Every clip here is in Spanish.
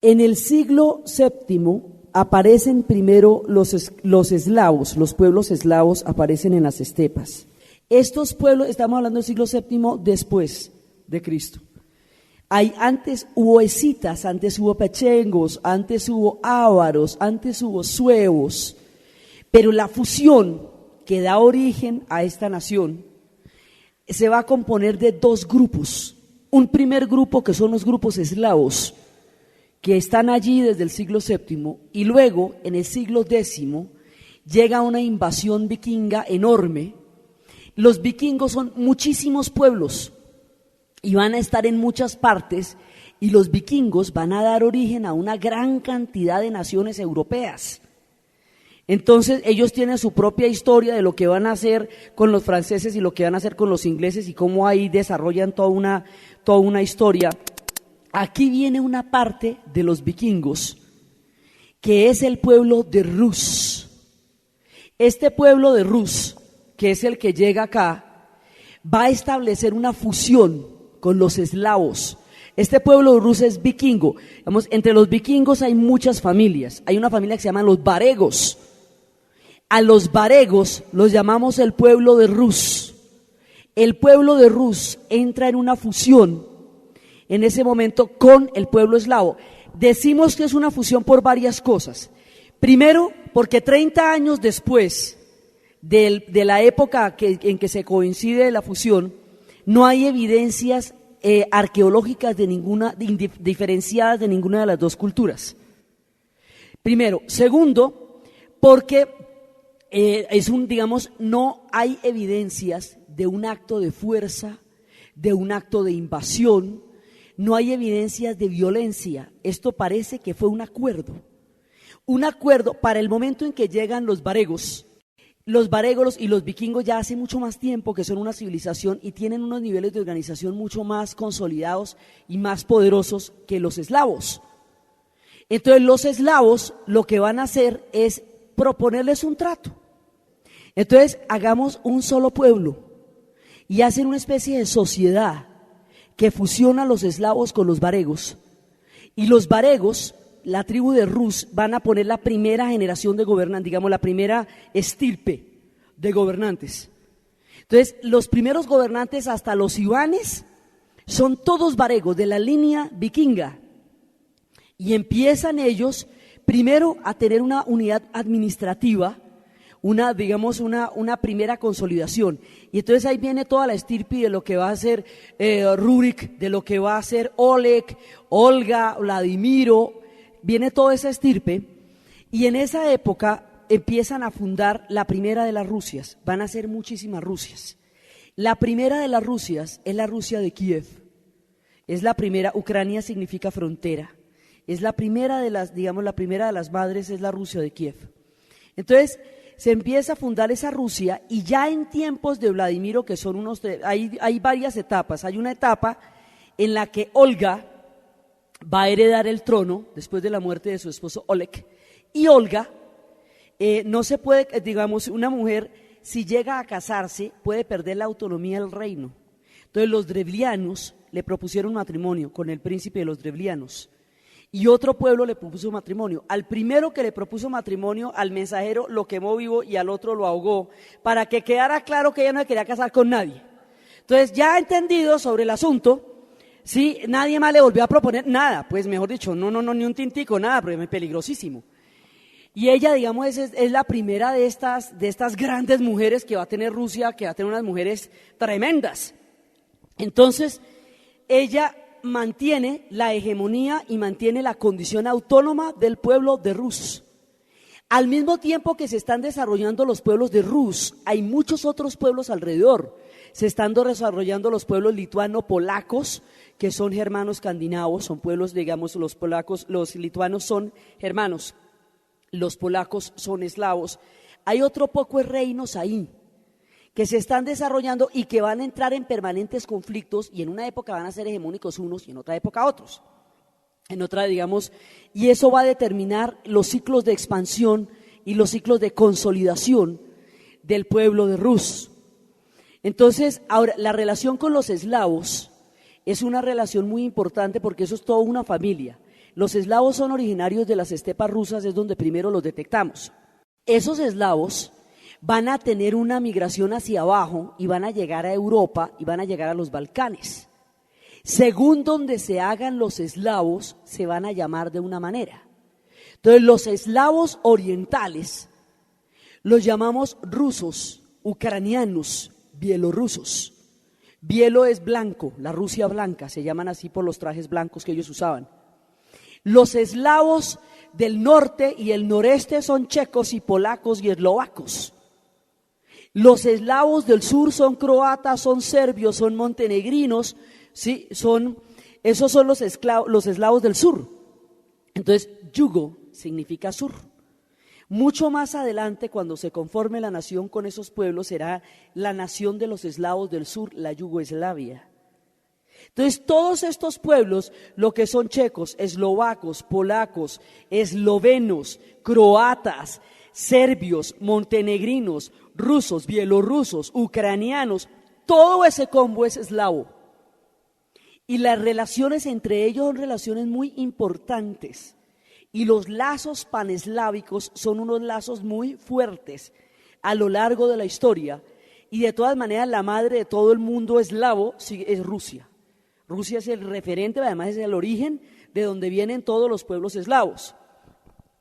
En el siglo VII aparecen primero los eslavos, los pueblos eslavos aparecen en las estepas. Estos pueblos, estamos hablando del siglo VII después de Cristo. Antes hubo escitas, antes hubo pechengos, antes hubo ávaros, antes hubo suevos, pero la fusión que da origen a esta nación se va a componer de dos grupos. Un primer grupo que son los grupos eslavos, que están allí desde el siglo VII, y luego en el siglo X llega una invasión vikinga enorme. Los vikingos son muchísimos pueblos y van a estar en muchas partes, y los vikingos van a dar origen a una gran cantidad de naciones europeas. Entonces ellos tienen su propia historia de lo que van a hacer con los franceses y lo que van a hacer con los ingleses, y cómo ahí desarrollan toda una historia. Aquí viene una parte de los vikingos, que es el pueblo de Rus. Este pueblo de Rus, que es el que llega acá, va a establecer una fusión con los eslavos. Este pueblo de Rus es vikingo. Entre los vikingos hay muchas familias. Hay una familia que se llama los varegos. A los varegos los llamamos el pueblo de Rus. El pueblo de Rus entra en una fusión en ese momento con el pueblo eslavo. Decimos que es una fusión por varias cosas. Primero, porque 30 años después de la época en que se coincide la fusión, no hay evidencias arqueológicas diferenciadas de ninguna de las dos culturas. Primero. Segundo, porque no hay evidencias de un acto de fuerza, de un acto de invasión. No hay evidencias de violencia. Esto parece que fue un acuerdo para el momento en que llegan los varegos y los vikingos ya hace mucho más tiempo que son una civilización y tienen unos niveles de organización mucho más consolidados y más poderosos que los eslavos. Entonces los eslavos lo que van a hacer es proponerles un trato. Entonces hagamos un solo pueblo, y hacen una especie de sociedad que fusiona a los eslavos con los varegos, y los varegos, la tribu de Rus, van a poner la primera generación de gobernantes, la primera estirpe de gobernantes. Entonces los primeros gobernantes hasta los Ivanes son todos varegos de la línea vikinga, y empiezan ellos primero a tener una unidad administrativa, una primera consolidación. Y entonces ahí viene toda la estirpe de lo que va a ser Rurik, de lo que va a ser Oleg, Olga, Vladimiro, viene toda esa estirpe, y en esa época empiezan a fundar la primera de las Rusias. Van a ser muchísimas Rusias. La primera de las Rusias es la Rusia de Kiev, es la primera. Ucrania significa frontera, es la primera de las madres, es la Rusia de Kiev. Entonces se empieza a fundar esa Rusia, y ya en tiempos de Vladimiro, que son hay varias etapas. Hay una etapa en la que Olga va a heredar el trono después de la muerte de su esposo Oleg, y Olga no se puede, una mujer si llega a casarse puede perder la autonomía del reino. Entonces los drevlianos le propusieron matrimonio con el príncipe de los drevlianos, y otro pueblo le propuso matrimonio. Al primero que le propuso matrimonio, al mensajero lo quemó vivo y al otro lo ahogó, para que quedara claro que ella no se quería casar con nadie. Entonces, ya entendido sobre el asunto, ¿sí? Nadie más le volvió a proponer nada, pues mejor dicho, no, ni un tintico, nada, porque es peligrosísimo. Y ella, es la primera de estas grandes mujeres que va a tener Rusia, que va a tener unas mujeres tremendas. Entonces, ella mantiene la hegemonía y mantiene la condición autónoma del pueblo de Rus. Al mismo tiempo que se están desarrollando los pueblos de Rus, hay muchos otros pueblos alrededor. Se están desarrollando los pueblos lituano-polacos, que son germano-escandinavos, son pueblos, los lituanos son germanos, los polacos son eslavos. Hay otro poco de reinos ahí que se están desarrollando y que van a entrar en permanentes conflictos, y en una época van a ser hegemónicos unos y en otra época otros. Y eso va a determinar los ciclos de expansión y los ciclos de consolidación del pueblo de Rus. Entonces, ahora, la relación con los eslavos es una relación muy importante, porque eso es toda una familia. Los eslavos son originarios de las estepas rusas, es donde primero los detectamos. Esos eslavos van a tener una migración hacia abajo y van a llegar a Europa y van a llegar a los Balcanes. Según donde se hagan los eslavos, se van a llamar de una manera. Entonces, los eslavos orientales los llamamos rusos, ucranianos, bielorrusos. Bielo es blanco, la Rusia blanca, se llaman así por los trajes blancos que ellos usaban. Los eslavos del norte y el noreste son checos y polacos y eslovacos. Los eslavos del sur son croatas, son serbios, son montenegrinos, ¿sí? Esos son los eslavos del sur. Entonces, yugo significa sur. Mucho más adelante, cuando se conforme la nación con esos pueblos, será la nación de los eslavos del sur, la Yugoslavia. Entonces, todos estos pueblos, lo que son checos, eslovacos, polacos, eslovenos, croatas, serbios, montenegrinos, rusos, bielorrusos, ucranianos, todo ese combo es eslavo. Y las relaciones entre ellos son relaciones muy importantes. Y los lazos paneslávicos son unos lazos muy fuertes a lo largo de la historia. Y de todas maneras, la madre de todo el mundo eslavo es Rusia. Rusia es el referente, además es el origen de donde vienen todos los pueblos eslavos.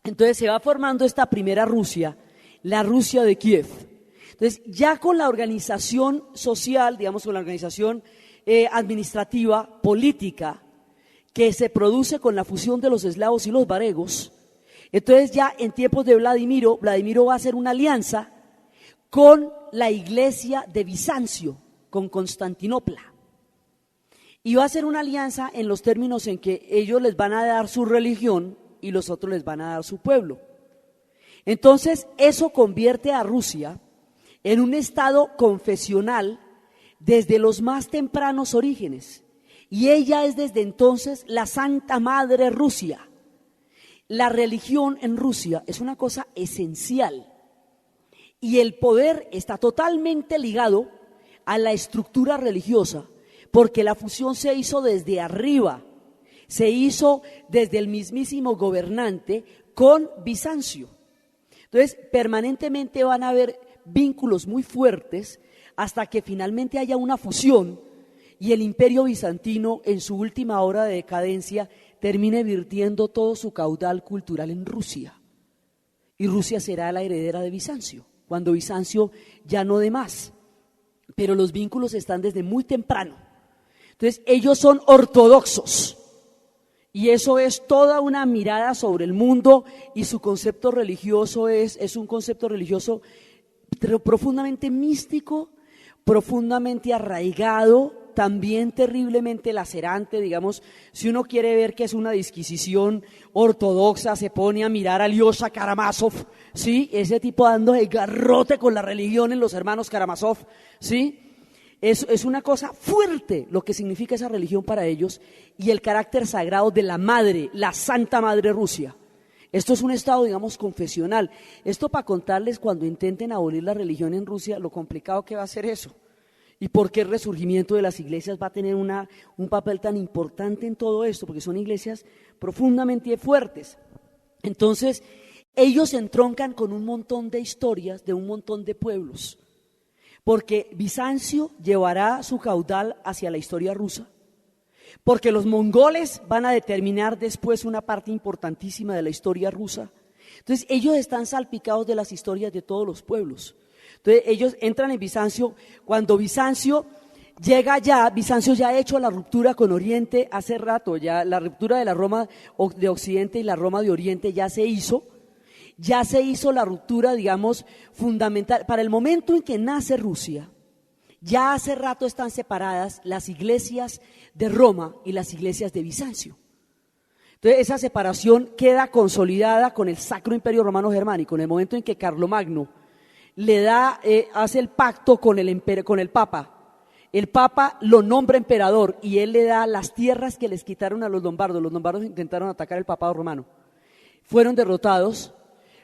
Entonces se va formando esta primera Rusia, la Rusia de Kiev. Entonces ya con la organización social, digamos con la organización administrativa, política, que se produce con la fusión de los eslavos y los varegos, entonces ya en tiempos de Vladimiro va a hacer una alianza con la iglesia de Bizancio, con Constantinopla. Y va a ser una alianza en los términos en que ellos les van a dar su religión y los otros les van a dar su pueblo. Entonces eso convierte a Rusia en un estado confesional desde los más tempranos orígenes. Y ella es desde entonces la Santa Madre Rusia. La religión en Rusia es una cosa esencial y el poder está totalmente ligado a la estructura religiosa, porque la fusión se hizo desde arriba, se hizo desde el mismísimo gobernante con Bizancio. Entonces, permanentemente van a haber vínculos muy fuertes hasta que finalmente haya una fusión y el imperio bizantino en su última hora de decadencia termine virtiendo todo su caudal cultural en Rusia. Y Rusia será la heredera de Bizancio, cuando Bizancio ya no dé más. Pero los vínculos están desde muy temprano. Entonces ellos son ortodoxos y eso es toda una mirada sobre el mundo y su concepto religioso es un concepto religioso profundamente místico, profundamente arraigado, también terriblemente lacerante. Digamos, si uno quiere ver que es una disquisición ortodoxa, se pone a mirar a Alyosha Karamazov, ¿sí? Ese tipo dando el garrote con la religión en los hermanos Karamazov, ¿sí? Es una cosa fuerte lo que significa esa religión para ellos y el carácter sagrado de la madre, la Santa Madre Rusia. Esto es un estado, digamos, confesional. Esto para contarles cuando intenten abolir la religión en Rusia, lo complicado que va a ser eso. Y por qué el resurgimiento de las iglesias va a tener un papel tan importante en todo esto, porque son iglesias profundamente fuertes. Entonces, ellos se entroncan con un montón de historias de un montón de pueblos. Porque Bizancio llevará su caudal hacia la historia rusa, porque los mongoles van a determinar después una parte importantísima de la historia rusa. Entonces ellos están salpicados de las historias de todos los pueblos. Entonces ellos entran en Bizancio. Cuando Bizancio llega allá, Bizancio ya ha hecho la ruptura con Oriente hace rato, ya la ruptura de la Roma de Occidente y la Roma de Oriente ya se hizo. Ya se hizo la ruptura, digamos, fundamental. Para el momento en que nace Rusia, ya hace rato están separadas las iglesias de Roma y las iglesias de Bizancio. Entonces esa separación queda consolidada con el Sacro Imperio Romano Germánico. En el momento en que Carlomagno hace el pacto con el Papa, el Papa lo nombra emperador y él le da las tierras que les quitaron a los lombardos. Los lombardos intentaron atacar el papado romano, fueron derrotados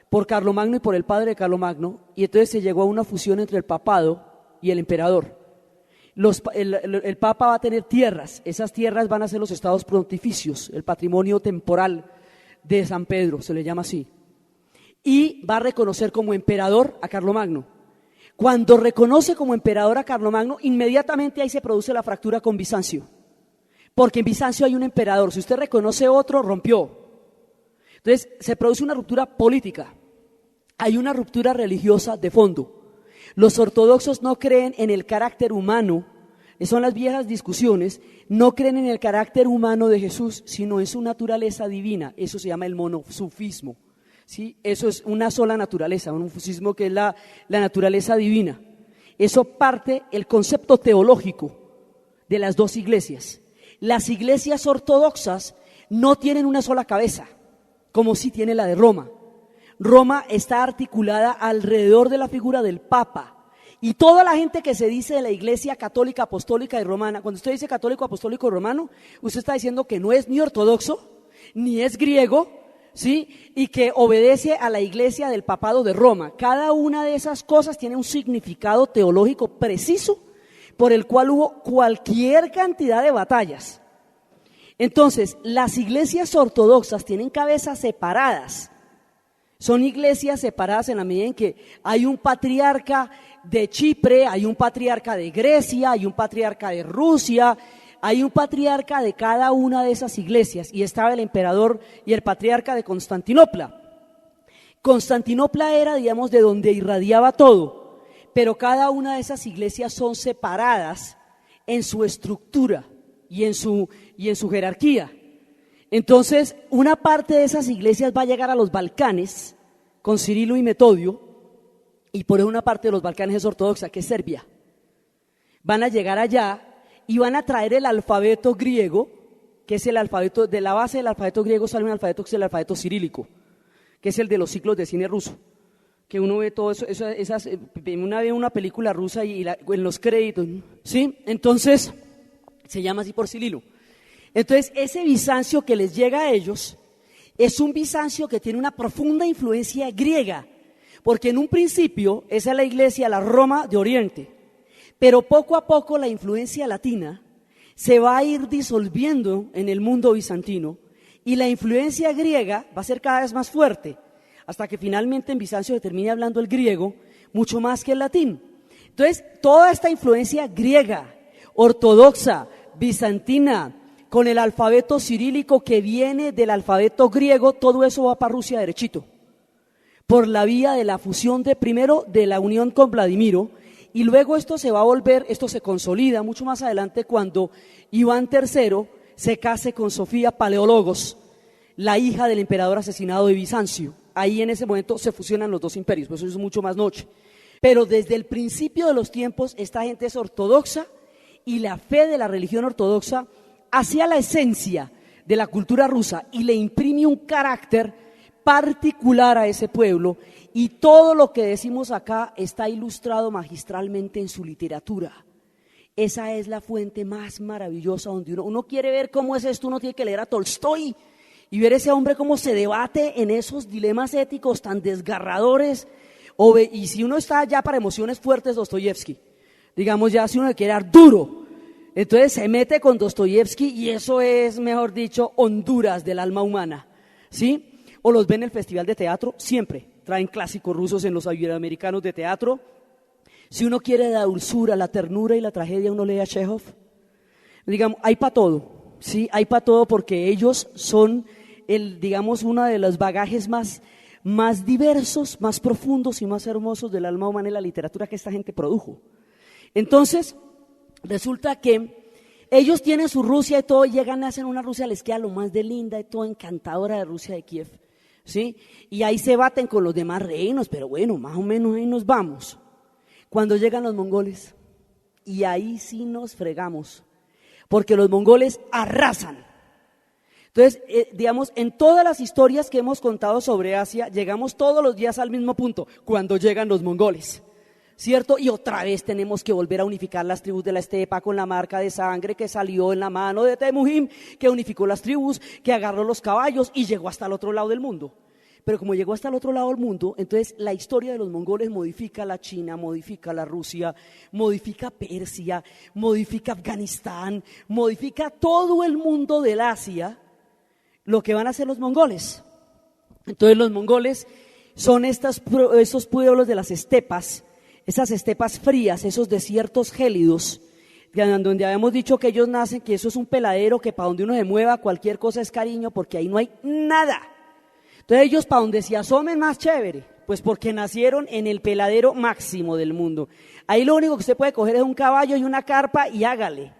por Carlomagno y por el padre de Carlomagno, y entonces se llegó a una fusión entre el papado y el emperador. El Papa va a tener tierras, esas tierras van a ser los estados pontificios, el patrimonio temporal de San Pedro, se le llama así. Y va a reconocer como emperador a Carlomagno. Cuando reconoce como emperador a Carlomagno, inmediatamente ahí se produce la fractura con Bizancio. Porque en Bizancio hay un emperador, si usted reconoce otro, rompió. Entonces se produce una ruptura política, hay una ruptura religiosa de fondo. Los ortodoxos no creen en el carácter humano, son las viejas discusiones, no creen en el carácter humano de Jesús, sino en su naturaleza divina, eso se llama el monofisismo, ¿sí? Eso es una sola naturaleza, un monofisismo que es la naturaleza divina. Eso parte el concepto teológico de las dos iglesias. Las iglesias ortodoxas no tienen una sola cabeza, como sí tiene la de Roma. Roma está articulada alrededor de la figura del Papa, y toda la gente que se dice de la iglesia católica, apostólica y romana, cuando usted dice católico, apostólico y romano, usted está diciendo que no es ni ortodoxo, ni es griego, ¿sí? Y que obedece a la iglesia del papado de Roma. Cada una de esas cosas tiene un significado teológico preciso, por el cual hubo cualquier cantidad de batallas. Entonces, las iglesias ortodoxas tienen cabezas separadas. Son iglesias separadas en la medida en que hay un patriarca de Chipre, hay un patriarca de Grecia, hay un patriarca de Rusia, hay un patriarca de cada una de esas iglesias, y estaba el emperador y el patriarca de Constantinopla. Constantinopla era, digamos, de donde irradiaba todo, pero cada una de esas iglesias son separadas en su estructura y en su jerarquía. Entonces, una parte de esas iglesias va a llegar a los Balcanes con Cirilo y Metodio, y por eso una parte de los Balcanes es ortodoxa, que es Serbia. Van a llegar allá y van a traer el alfabeto griego, que es el alfabeto, de la base del alfabeto griego sale un alfabeto que es el alfabeto cirílico, que es el de los ciclos de cine ruso, que uno ve todo eso, una ve una película rusa y en los créditos, ¿sí? Entonces, se llama así por Cirilo. Entonces, ese Bizancio que les llega a ellos es un Bizancio que tiene una profunda influencia griega, porque en un principio esa es la iglesia, la Roma de Oriente, pero poco a poco la influencia latina se va a ir disolviendo en el mundo bizantino, y la influencia griega va a ser cada vez más fuerte, hasta que finalmente en Bizancio se termine hablando el griego mucho más que el latín. Entonces, toda esta influencia griega, ortodoxa, bizantina, con el alfabeto cirílico que viene del alfabeto griego, todo eso va para Rusia derechito, por la vía de la fusión primero de la unión con Vladimiro, y luego esto se va a volver, esto se consolida mucho más adelante cuando Iván III se case con Sofía Paleólogos, la hija del emperador asesinado de Bizancio. Ahí en ese momento se fusionan los dos imperios, por eso es mucho más noche. Pero desde el principio de los tiempos esta gente es ortodoxa, y la fe de la religión ortodoxa hacia la esencia de la cultura rusa y le imprime un carácter particular a ese pueblo, y todo lo que decimos acá está ilustrado magistralmente en su literatura. Esa es la fuente más maravillosa donde uno quiere ver cómo es esto. Uno tiene que leer a Tolstoy y ver ese hombre cómo se debate en esos dilemas éticos tan desgarradores, y si uno está ya para emociones fuertes, Dostoyevsky, digamos, ya si uno quiere dar duro, entonces se mete con Dostoyevsky, y eso es, mejor dicho, Honduras del alma humana, ¿sí? O los ven en el festival de teatro, siempre traen clásicos rusos en los iberoamericanos de teatro. Si uno quiere la dulzura, la ternura y la tragedia, uno lee a Chekhov. Digamos, hay para todo, ¿sí? Hay para todo, porque ellos son, digamos, uno de los bagajes más diversos, más profundos y más hermosos del alma humana en la literatura que esta gente produjo. Entonces, resulta que ellos tienen su Rusia y todo, y llegan a hacer una Rusia, les queda lo más de linda y todo, encantadora de Rusia de Kiev, ¿sí? Y ahí se baten con los demás reinos, pero bueno, más o menos ahí nos vamos. Cuando llegan los mongoles, y ahí sí nos fregamos, porque los mongoles arrasan. Entonces, digamos, en todas las historias que hemos contado sobre Asia, llegamos todos los días al mismo punto, cuando llegan los mongoles, ¿cierto? Y otra vez tenemos que volver a unificar las tribus de la estepa con la marca de sangre que salió en la mano de Temujin, que unificó las tribus, que agarró los caballos y llegó hasta el otro lado del mundo. pero como llegó hasta el otro lado del mundo, entonces la historia de los mongoles modifica la China, modifica la Rusia, modifica Persia, modifica Afganistán, modifica todo el mundo del Asia, lo que van a hacer los mongoles. Entonces los mongoles son estos pueblos de las estepas, esas estepas frías, esos desiertos gélidos, donde habíamos dicho que ellos nacen, que eso es un peladero, que para donde uno se mueva cualquier cosa es cariño, porque ahí no hay nada. Entonces ellos para donde se asomen más chévere, pues porque nacieron en el peladero máximo del mundo. Ahí lo único que usted puede coger es un caballo y una carpa y hágale.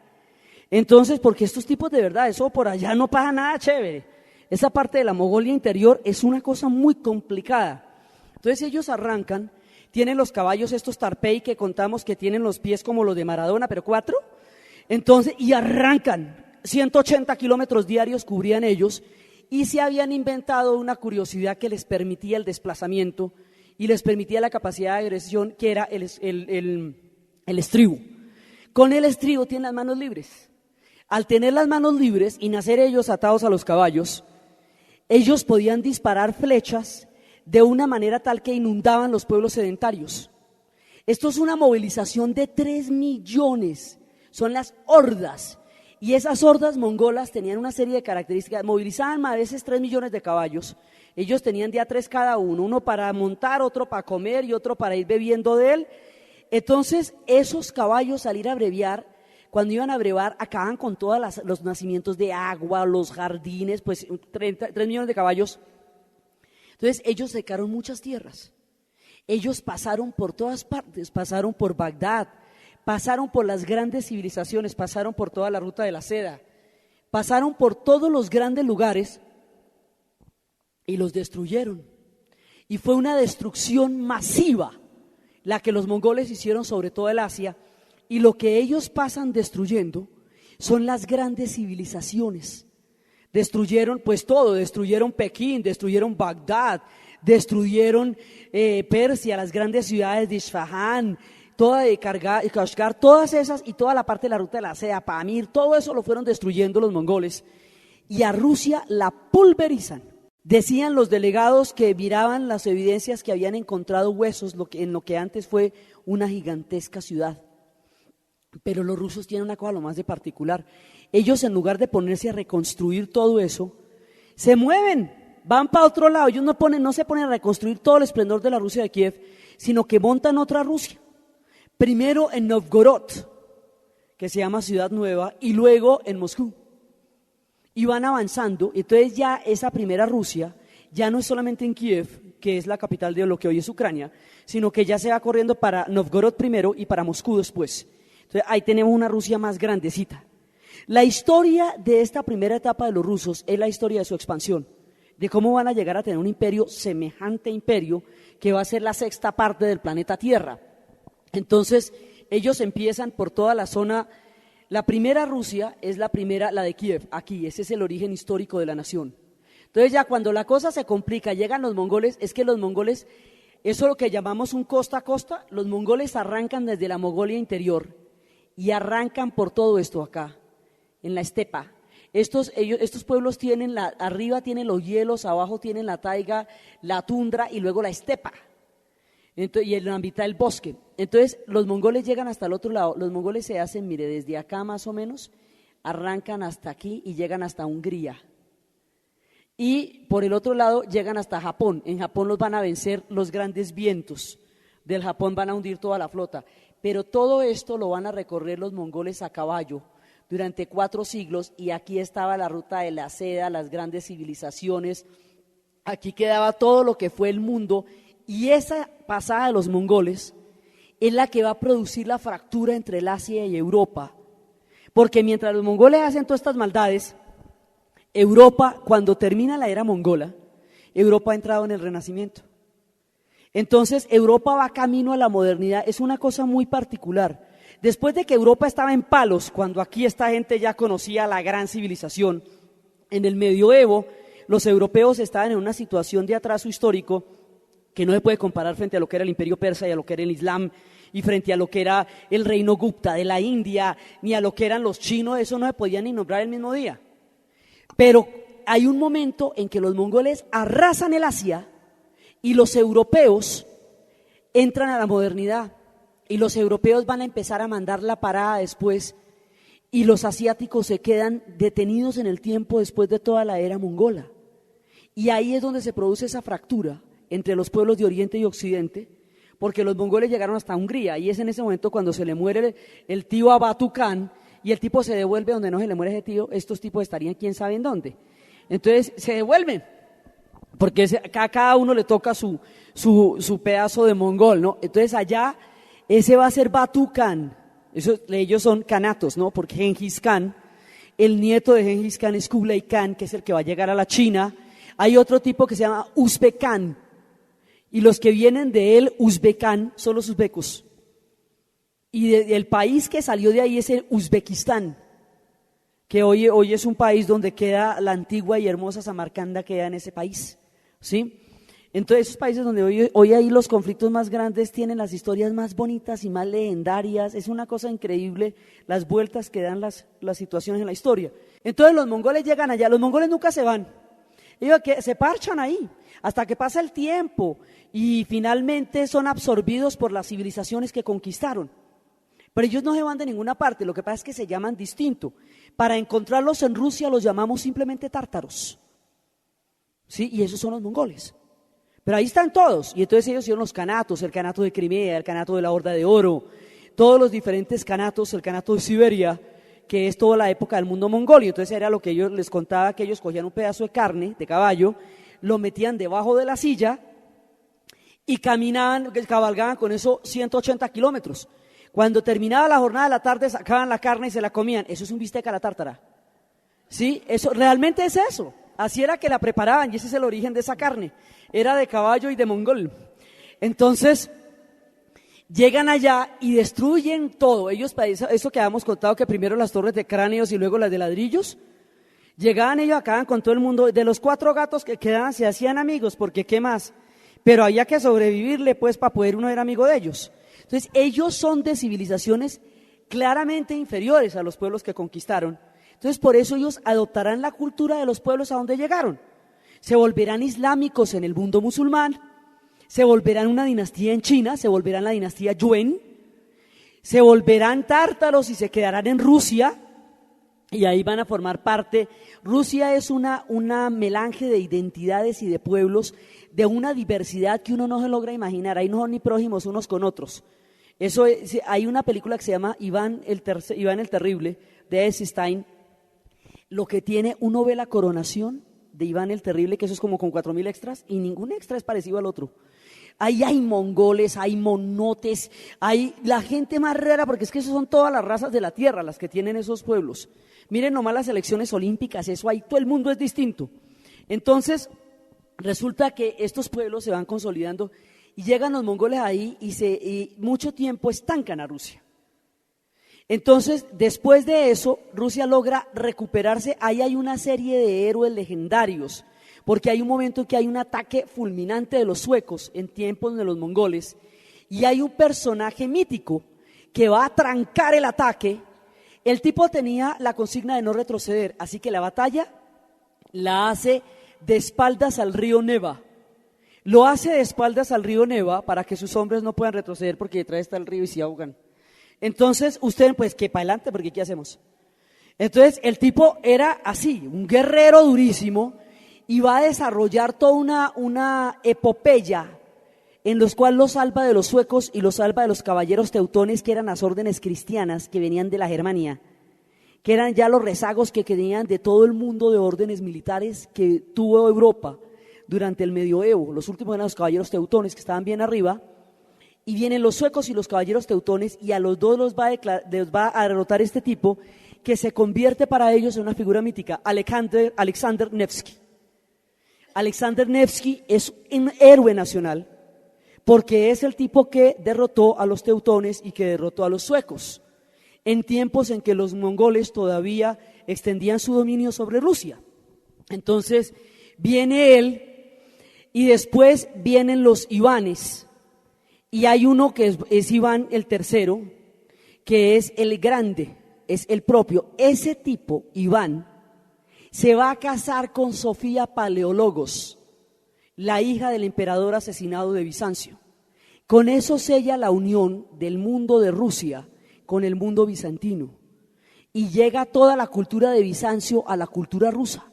Entonces, porque estos tipos de verdad, eso por allá no pasa nada chévere. Esa parte de la Mongolia interior es una cosa muy complicada. Entonces ellos arrancan, tienen los caballos estos Tarpei que contamos que tienen los pies como los de Maradona, pero 4. Entonces, y arrancan, 180 kilómetros diarios cubrían ellos, y se habían inventado una curiosidad que les permitía el desplazamiento y les permitía la capacidad de agresión, que era el estribo. Con el estribo tienen las manos libres. Al tener las manos libres y nacer ellos atados a los caballos, ellos podían disparar flechas de una manera tal que inundaban los pueblos sedentarios. Esto es una movilización de 3 millones, son las hordas. Y esas hordas mongolas tenían una serie de características, movilizaban a veces 3 millones de caballos, ellos tenían de a 3 cada uno para montar, otro para comer y otro para ir bebiendo de él. Entonces esos caballos salir a breviar, cuando iban a brevar acaban con todos los nacimientos de agua, los jardines, pues 3 millones de caballos. Entonces ellos secaron muchas tierras, ellos pasaron por todas partes, pasaron por Bagdad, pasaron por las grandes civilizaciones, pasaron por toda la ruta de la seda, pasaron por todos los grandes lugares y los destruyeron. Y fue una destrucción masiva la que los mongoles hicieron sobre todo el Asia, y lo que ellos pasan destruyendo son las grandes civilizaciones. Destruyeron pues todo, destruyeron Pekín, destruyeron Bagdad, destruyeron Persia, las grandes ciudades de Isfahán, toda de Kashgar, todas esas y toda la parte de la ruta de la seda, Pamir, todo eso lo fueron destruyendo los mongoles y a Rusia la pulverizan. Decían los delegados que miraban las evidencias que habían encontrado huesos en lo que antes fue una gigantesca ciudad. Pero los rusos tienen una cosa lo más de particular. Ellos, en lugar de ponerse a reconstruir todo eso, se mueven, van para otro lado. Ellos no se ponen a reconstruir todo el esplendor de la Rusia de Kiev, sino que montan otra Rusia. Primero en Novgorod, que se llama Ciudad Nueva, y luego en Moscú. Y van avanzando, entonces ya esa primera Rusia ya no es solamente en Kiev, que es la capital de lo que hoy es Ucrania, sino que ya se va corriendo para Novgorod primero y para Moscú después. Entonces ahí tenemos una Rusia más grandecita. La historia de esta primera etapa de los rusos es la historia de su expansión, de cómo van a llegar a tener un imperio, semejante imperio, que va a ser la 6ª parte del planeta Tierra. Entonces ellos empiezan por toda la zona. La primera Rusia es la de Kiev, aquí, ese es el origen histórico de la nación. Entonces ya cuando la cosa se complica, llegan los mongoles, es que los mongoles, eso es lo que llamamos un costa a costa, los mongoles arrancan desde la Mongolia interior y arrancan por todo esto acá, en la estepa. Estos pueblos tienen, arriba tienen los hielos, abajo tienen la taiga, la tundra y luego la estepa. Entonces, y en la mitad del bosque. Entonces los mongoles llegan hasta el otro lado. Los mongoles se hacen, mire, desde acá más o menos, arrancan hasta aquí y llegan hasta Hungría. Y por el otro lado llegan hasta Japón. En Japón los van a vencer los grandes vientos. Del Japón van a hundir toda la flota. Pero todo esto lo van a recorrer los mongoles a caballo durante 4 siglos. Y aquí estaba la ruta de la seda, las grandes civilizaciones. Aquí quedaba todo lo que fue el mundo. Y esa pasada de los mongoles es la que va a producir la fractura entre el Asia y Europa, porque mientras los mongoles hacen todas estas maldades, Europa, cuando termina la era mongola, Europa ha entrado en el Renacimiento. Entonces Europa va camino a la modernidad, es una cosa muy particular. Después de que Europa estaba en palos, cuando aquí esta gente ya conocía la gran civilización, en el medioevo los europeos estaban en una situación de atraso histórico que no se puede comparar frente a lo que era el imperio persa y a lo que era el Islam, y frente a lo que era el reino Gupta de la India, ni a lo que eran los chinos, eso no se podía ni nombrar el mismo día. Pero hay un momento en que los mongoles arrasan el Asia y los europeos entran a la modernidad y los europeos van a empezar a mandar la parada después y los asiáticos se quedan detenidos en el tiempo después de toda la era mongola. Y ahí es donde se produce esa fractura entre los pueblos de Oriente y Occidente, porque los mongoles llegaron hasta Hungría y es en ese momento cuando se le muere el tío Abatú Khan y el tipo se devuelve donde no se le muere ese tío, estos tipos estarían quién sabe en dónde. Entonces se devuelven, porque a cada uno le toca su pedazo de mongol, ¿no? Entonces allá ese va a ser Batú Khan, ellos son kanatos, ¿no? Porque Gengis Khan, el nieto de Gengis Khan es Kublai Khan, que es el que va a llegar a la China. Hay otro tipo que se llama Uzbekán, y los que vienen de él, Uzbekán, son los uzbecos. Y el país que salió de ahí es el Uzbekistán, que hoy es un país donde queda la antigua y hermosa Samarcanda, queda en ese país, ¿sí? Entonces esos países donde hoy ahí los conflictos más grandes tienen las historias más bonitas y más legendarias, es una cosa increíble las vueltas que dan las situaciones en la historia. Entonces los mongoles llegan allá, los mongoles nunca se van, ellos se parchan ahí hasta que pasa el tiempo y finalmente son absorbidos por las civilizaciones que conquistaron. Pero ellos no se van de ninguna parte, lo que pasa es que se llaman distinto. Para encontrarlos en Rusia los llamamos simplemente tártaros, ¿sí? Y esos son los mongoles. Pero ahí están todos, y entonces ellos hicieron los canatos, el canato de Crimea, el canato de la Horda de Oro, todos los diferentes canatos, el canato de Siberia, que es toda la época del mundo mongol, y entonces era lo que ellos les contaba, que ellos cogían un pedazo de carne, de caballo, lo metían debajo de la silla y cabalgaban con eso 180 kilómetros. Cuando terminaba la jornada de la tarde sacaban la carne y se la comían. Eso es un bistec a la tártara, ¿sí? Eso realmente es eso. Así era que la preparaban y ese es el origen de esa carne. Era de caballo y de mongol. Entonces llegan allá y destruyen todo. Ellos, eso que habíamos contado, que primero las torres de cráneos y luego las de ladrillos. Llegaban ellos, acaban con todo el mundo. De los 4 gatos que quedaban se hacían amigos, porque ¿qué más? Pero había que sobrevivirle pues para poder uno ser amigo de ellos. Entonces ellos son de civilizaciones claramente inferiores a los pueblos que conquistaron. Entonces por eso ellos adoptarán la cultura de los pueblos a donde llegaron. Se volverán islámicos en el mundo musulmán, se volverán una dinastía en China, se volverán la dinastía Yuan, se volverán tártaros y se quedarán en Rusia y ahí van a formar parte. Rusia es una melange de identidades y de pueblos, de una diversidad que uno no se logra imaginar. Ahí no son ni prójimos unos con otros. Hay una película que se llama Iván el Terrible, de Eisenstein. Lo que tiene, uno ve la coronación de Iván el Terrible, que eso es como con 4.000 extras, y ningún extra es parecido al otro. Ahí hay mongoles, hay monotes, hay la gente más rara, porque es que esas son todas las razas de la tierra las que tienen esos pueblos. Miren nomás las selecciones olímpicas, eso ahí, todo el mundo es distinto. Entonces, resulta que estos pueblos se van consolidando y llegan los mongoles ahí y mucho tiempo estancan a Rusia. Entonces, después de eso, Rusia logra recuperarse. Ahí hay una serie de héroes legendarios, porque hay un momento en que hay un ataque fulminante de los suecos en tiempos de los mongoles, y hay un personaje mítico que va a trancar el ataque. El tipo tenía la consigna de no retroceder, así que la batalla la hace de espaldas al río Neva. Lo hace de espaldas al río Neva para que sus hombres no puedan retroceder, porque detrás está el río y se ahogan. Entonces, ustedes, pues, que para adelante, porque ¿qué hacemos? Entonces, el tipo era así, un guerrero durísimo, y va a desarrollar toda una epopeya en los cuales lo salva de los suecos y lo salva de los caballeros teutones, que eran las órdenes cristianas que venían de la Germania, que eran ya los rezagos que quedaban de todo el mundo de órdenes militares que tuvo Europa durante el medioevo. Los últimos eran los caballeros teutones, que estaban bien arriba, y vienen los suecos y los caballeros teutones, y a los dos los va a derrotar este tipo, que se convierte para ellos en una figura mítica, Alexander Nevsky. Alexander Nevsky es un héroe nacional, porque es el tipo que derrotó a los teutones y que derrotó a los suecos, en tiempos en que los mongoles todavía extendían su dominio sobre Rusia. Entonces viene él, y después vienen los Ivanes, y hay uno que es Iván el Tercero, que es el grande, es el propio. Ese tipo, Iván, se va a casar con Sofía Paleólogos, la hija del emperador asesinado de Bizancio. Con eso sella la unión del mundo de Rusia con el mundo bizantino y llega toda la cultura de Bizancio a la cultura rusa.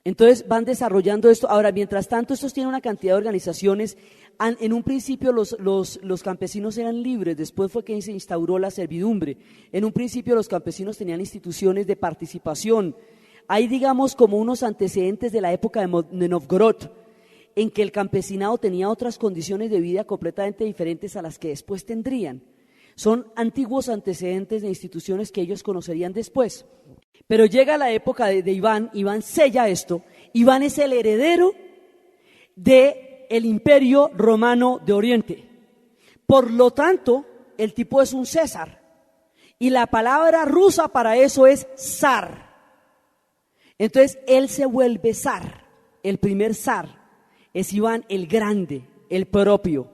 Entonces van desarrollando esto. Ahora, mientras tanto, estos tienen una cantidad de organizaciones. En un principio los campesinos eran libres, después fue que se instauró la servidumbre. En un principio los campesinos tenían instituciones de participación. Hay, digamos, como unos antecedentes de la época de Novgorod, en que el campesinado tenía otras condiciones de vida completamente diferentes a las que después tendrían. Son antiguos antecedentes de instituciones que ellos conocerían después. Pero llega la época de Iván. Iván sella esto. Iván es el heredero del Imperio Romano de Oriente. Por lo tanto, el tipo es un César. Y la palabra rusa para eso es zar. Entonces, él se vuelve zar. El primer zar es Iván el Grande, el propio.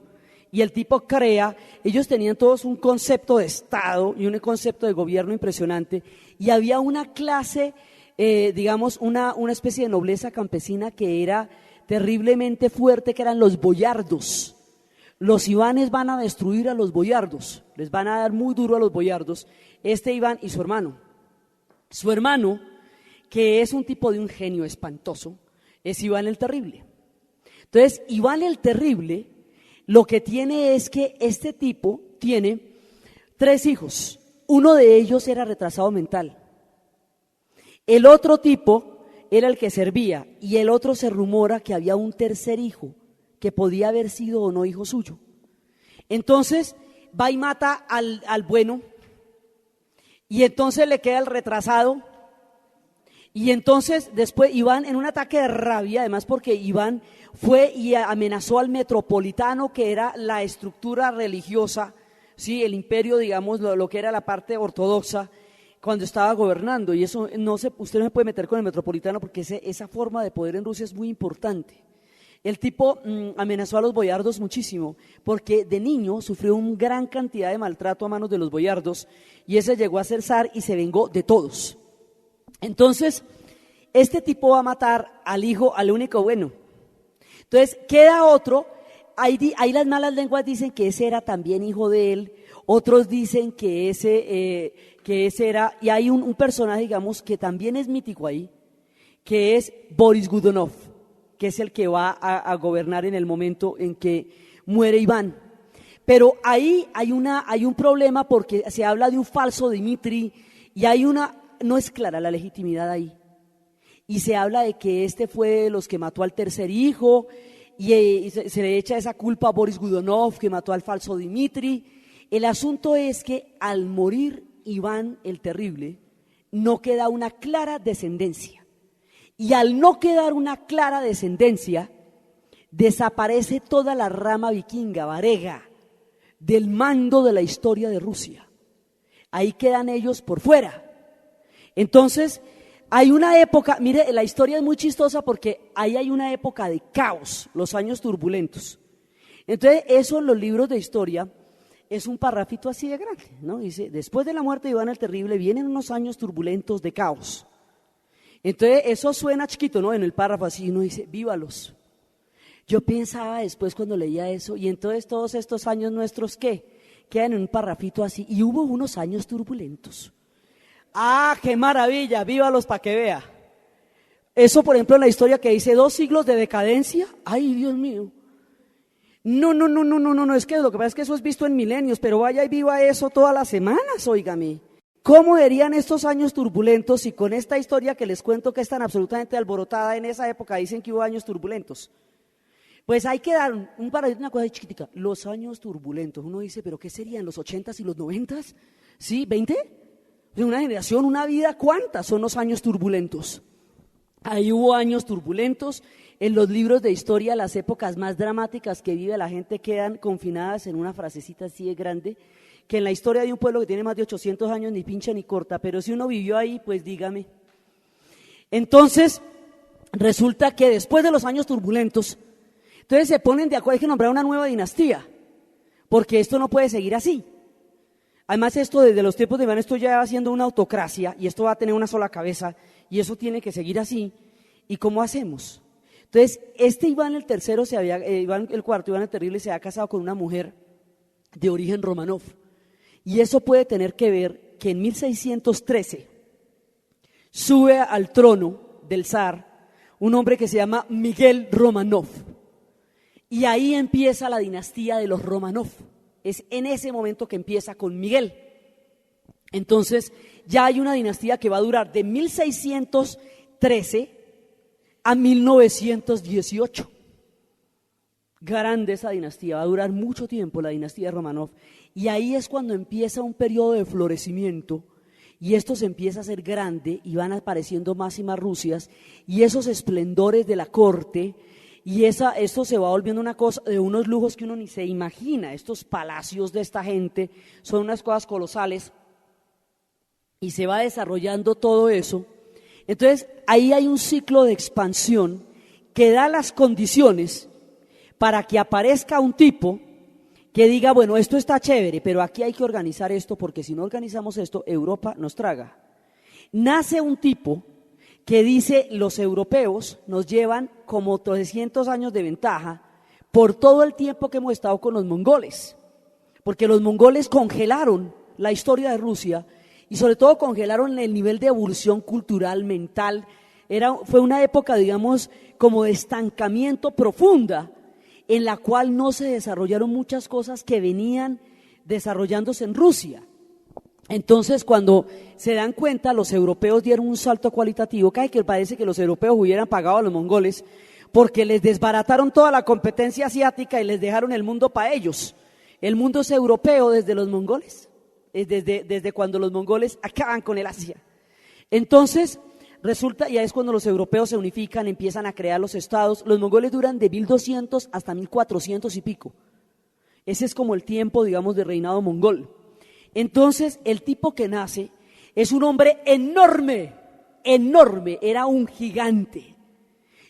Y el tipo crea, ellos tenían todos un concepto de Estado y un concepto de gobierno impresionante, y había una clase, digamos, una especie de nobleza campesina que era terriblemente fuerte, que eran los boyardos. Los Ivanes van a destruir a los boyardos, les van a dar muy duro a los boyardos, Iván y su hermano. Su hermano, que es un tipo de un genio espantoso, es Iván el Terrible. Entonces, Iván el Terrible lo que tiene es que este tipo tiene 3 hijos. Uno de ellos era retrasado mental. El otro tipo era el que servía y el otro se rumora que había un tercer hijo que podía haber sido o no hijo suyo. Entonces va y mata al bueno y entonces le queda el retrasado. Y entonces después Iván, en un ataque de rabia, además porque Iván fue y amenazó al metropolitano, que era la estructura religiosa, ¿sí? El imperio, digamos, lo que era la parte ortodoxa, cuando estaba gobernando. Y eso usted no se puede meter con el metropolitano porque esa forma de poder en Rusia es muy importante. El tipo amenazó a los boyardos muchísimo, porque de niño sufrió una gran cantidad de maltrato a manos de los boyardos, y ese llegó a ser zar y se vengó de todos. Entonces, este tipo va a matar al hijo, al único bueno. Entonces, queda otro. Ahí las malas lenguas dicen que ese era también hijo de él. Otros dicen que ese era, y hay un personaje, digamos, que también es mítico ahí, que es Boris Godunov, que es el que va a gobernar en el momento en que muere Iván. Pero ahí hay un problema, porque se habla de un falso Dmitri y no es clara la legitimidad ahí. Y se habla de que este fue de los que mató al tercer hijo, y se le echa esa culpa a Boris Godunov, que mató al falso Dmitri. El asunto es que al morir Iván el Terrible, no queda una clara descendencia. Y al no quedar una clara descendencia, desaparece toda la rama vikinga, varega, del mando de la historia de Rusia. Ahí quedan ellos por fuera. Entonces, hay una época, mire, la historia es muy chistosa porque ahí hay una época de caos, los años turbulentos. Entonces, eso en los libros de historia es un parrafito así de grande, ¿no? Dice, después de la muerte de Iván el Terrible vienen unos años turbulentos de caos. Entonces, eso suena chiquito, ¿no? En el párrafo así, uno dice, vívalos. Yo pensaba después cuando leía eso, y entonces todos estos años nuestros, ¿qué? Quedan en un parrafito así, y hubo unos años turbulentos. ¡Ah, qué maravilla! ¡Vívalos para que vea! Eso, por ejemplo, en la historia que dice 2 siglos de decadencia. ¡Ay, Dios mío! No, es que lo que pasa es que eso es visto en milenios, pero vaya y viva eso todas las semanas, óigame. ¿Cómo verían estos años turbulentos si con esta historia que les cuento, que es tan absolutamente alborotada en esa época, dicen que hubo años turbulentos? Pues hay que dar una cosa chiquitica, los años turbulentos. Uno dice, ¿pero qué serían los 80s y los 90s? ¿Sí? ¿20? De una generación, una vida, ¿cuántas son los años turbulentos? Ahí hubo años turbulentos. En los libros de historia, las épocas más dramáticas que vive la gente quedan confinadas en una frasecita así de grande, que en la historia de un pueblo que tiene más de 800 años ni pincha ni corta, pero si uno vivió ahí, pues dígame. Entonces, resulta que después de los años turbulentos, entonces se ponen de acuerdo, hay que nombrar una nueva dinastía, porque esto no puede seguir así. Además, esto desde los tiempos de Iván, esto ya va siendo una autocracia y esto va a tener una sola cabeza y eso tiene que seguir así. ¿Y cómo hacemos? Entonces, Iván el tercero Iván el cuarto, Iván el Terrible, se había casado con una mujer de origen Romanov. Y eso puede tener que ver que en 1613 sube al trono del zar un hombre que se llama Miguel Romanov. Y ahí empieza la dinastía de los Romanov. Es en ese momento que empieza con Miguel. Entonces, ya hay una dinastía que va a durar de 1613 a 1918. Grande esa dinastía, va a durar mucho tiempo la dinastía de Romanov. Y ahí es cuando empieza un periodo de florecimiento. Y esto se empieza a hacer grande y van apareciendo más y más Rusias. Y esos esplendores de la corte. Y esto se va volviendo una cosa de unos lujos que uno ni se imagina. Estos palacios de esta gente son unas cosas colosales. Y se va desarrollando todo eso. Entonces, ahí hay un ciclo de expansión que da las condiciones para que aparezca un tipo que diga, bueno, esto está chévere, pero aquí hay que organizar esto, porque si no organizamos esto, Europa nos traga. Nace un tipo que dice, los europeos nos llevan como 300 años de ventaja por todo el tiempo que hemos estado con los mongoles, porque los mongoles congelaron la historia de Rusia y sobre todo congelaron el nivel de evolución cultural, mental. Fue una época, digamos, como de estancamiento profunda, en la cual no se desarrollaron muchas cosas que venían desarrollándose en Rusia. Entonces, cuando se dan cuenta, los europeos dieron un salto cualitativo, que parece que los europeos hubieran pagado a los mongoles, porque les desbarataron toda la competencia asiática y les dejaron el mundo para ellos. El mundo es europeo desde los mongoles, desde cuando los mongoles acaban con el Asia. Entonces, resulta, y ahí es cuando los europeos se unifican, empiezan a crear los estados. Los mongoles duran de 1200 hasta 1400 y pico. Ese es como el tiempo, digamos, de reinado mongol. Entonces, el tipo que nace es un hombre enorme, enorme, era un gigante.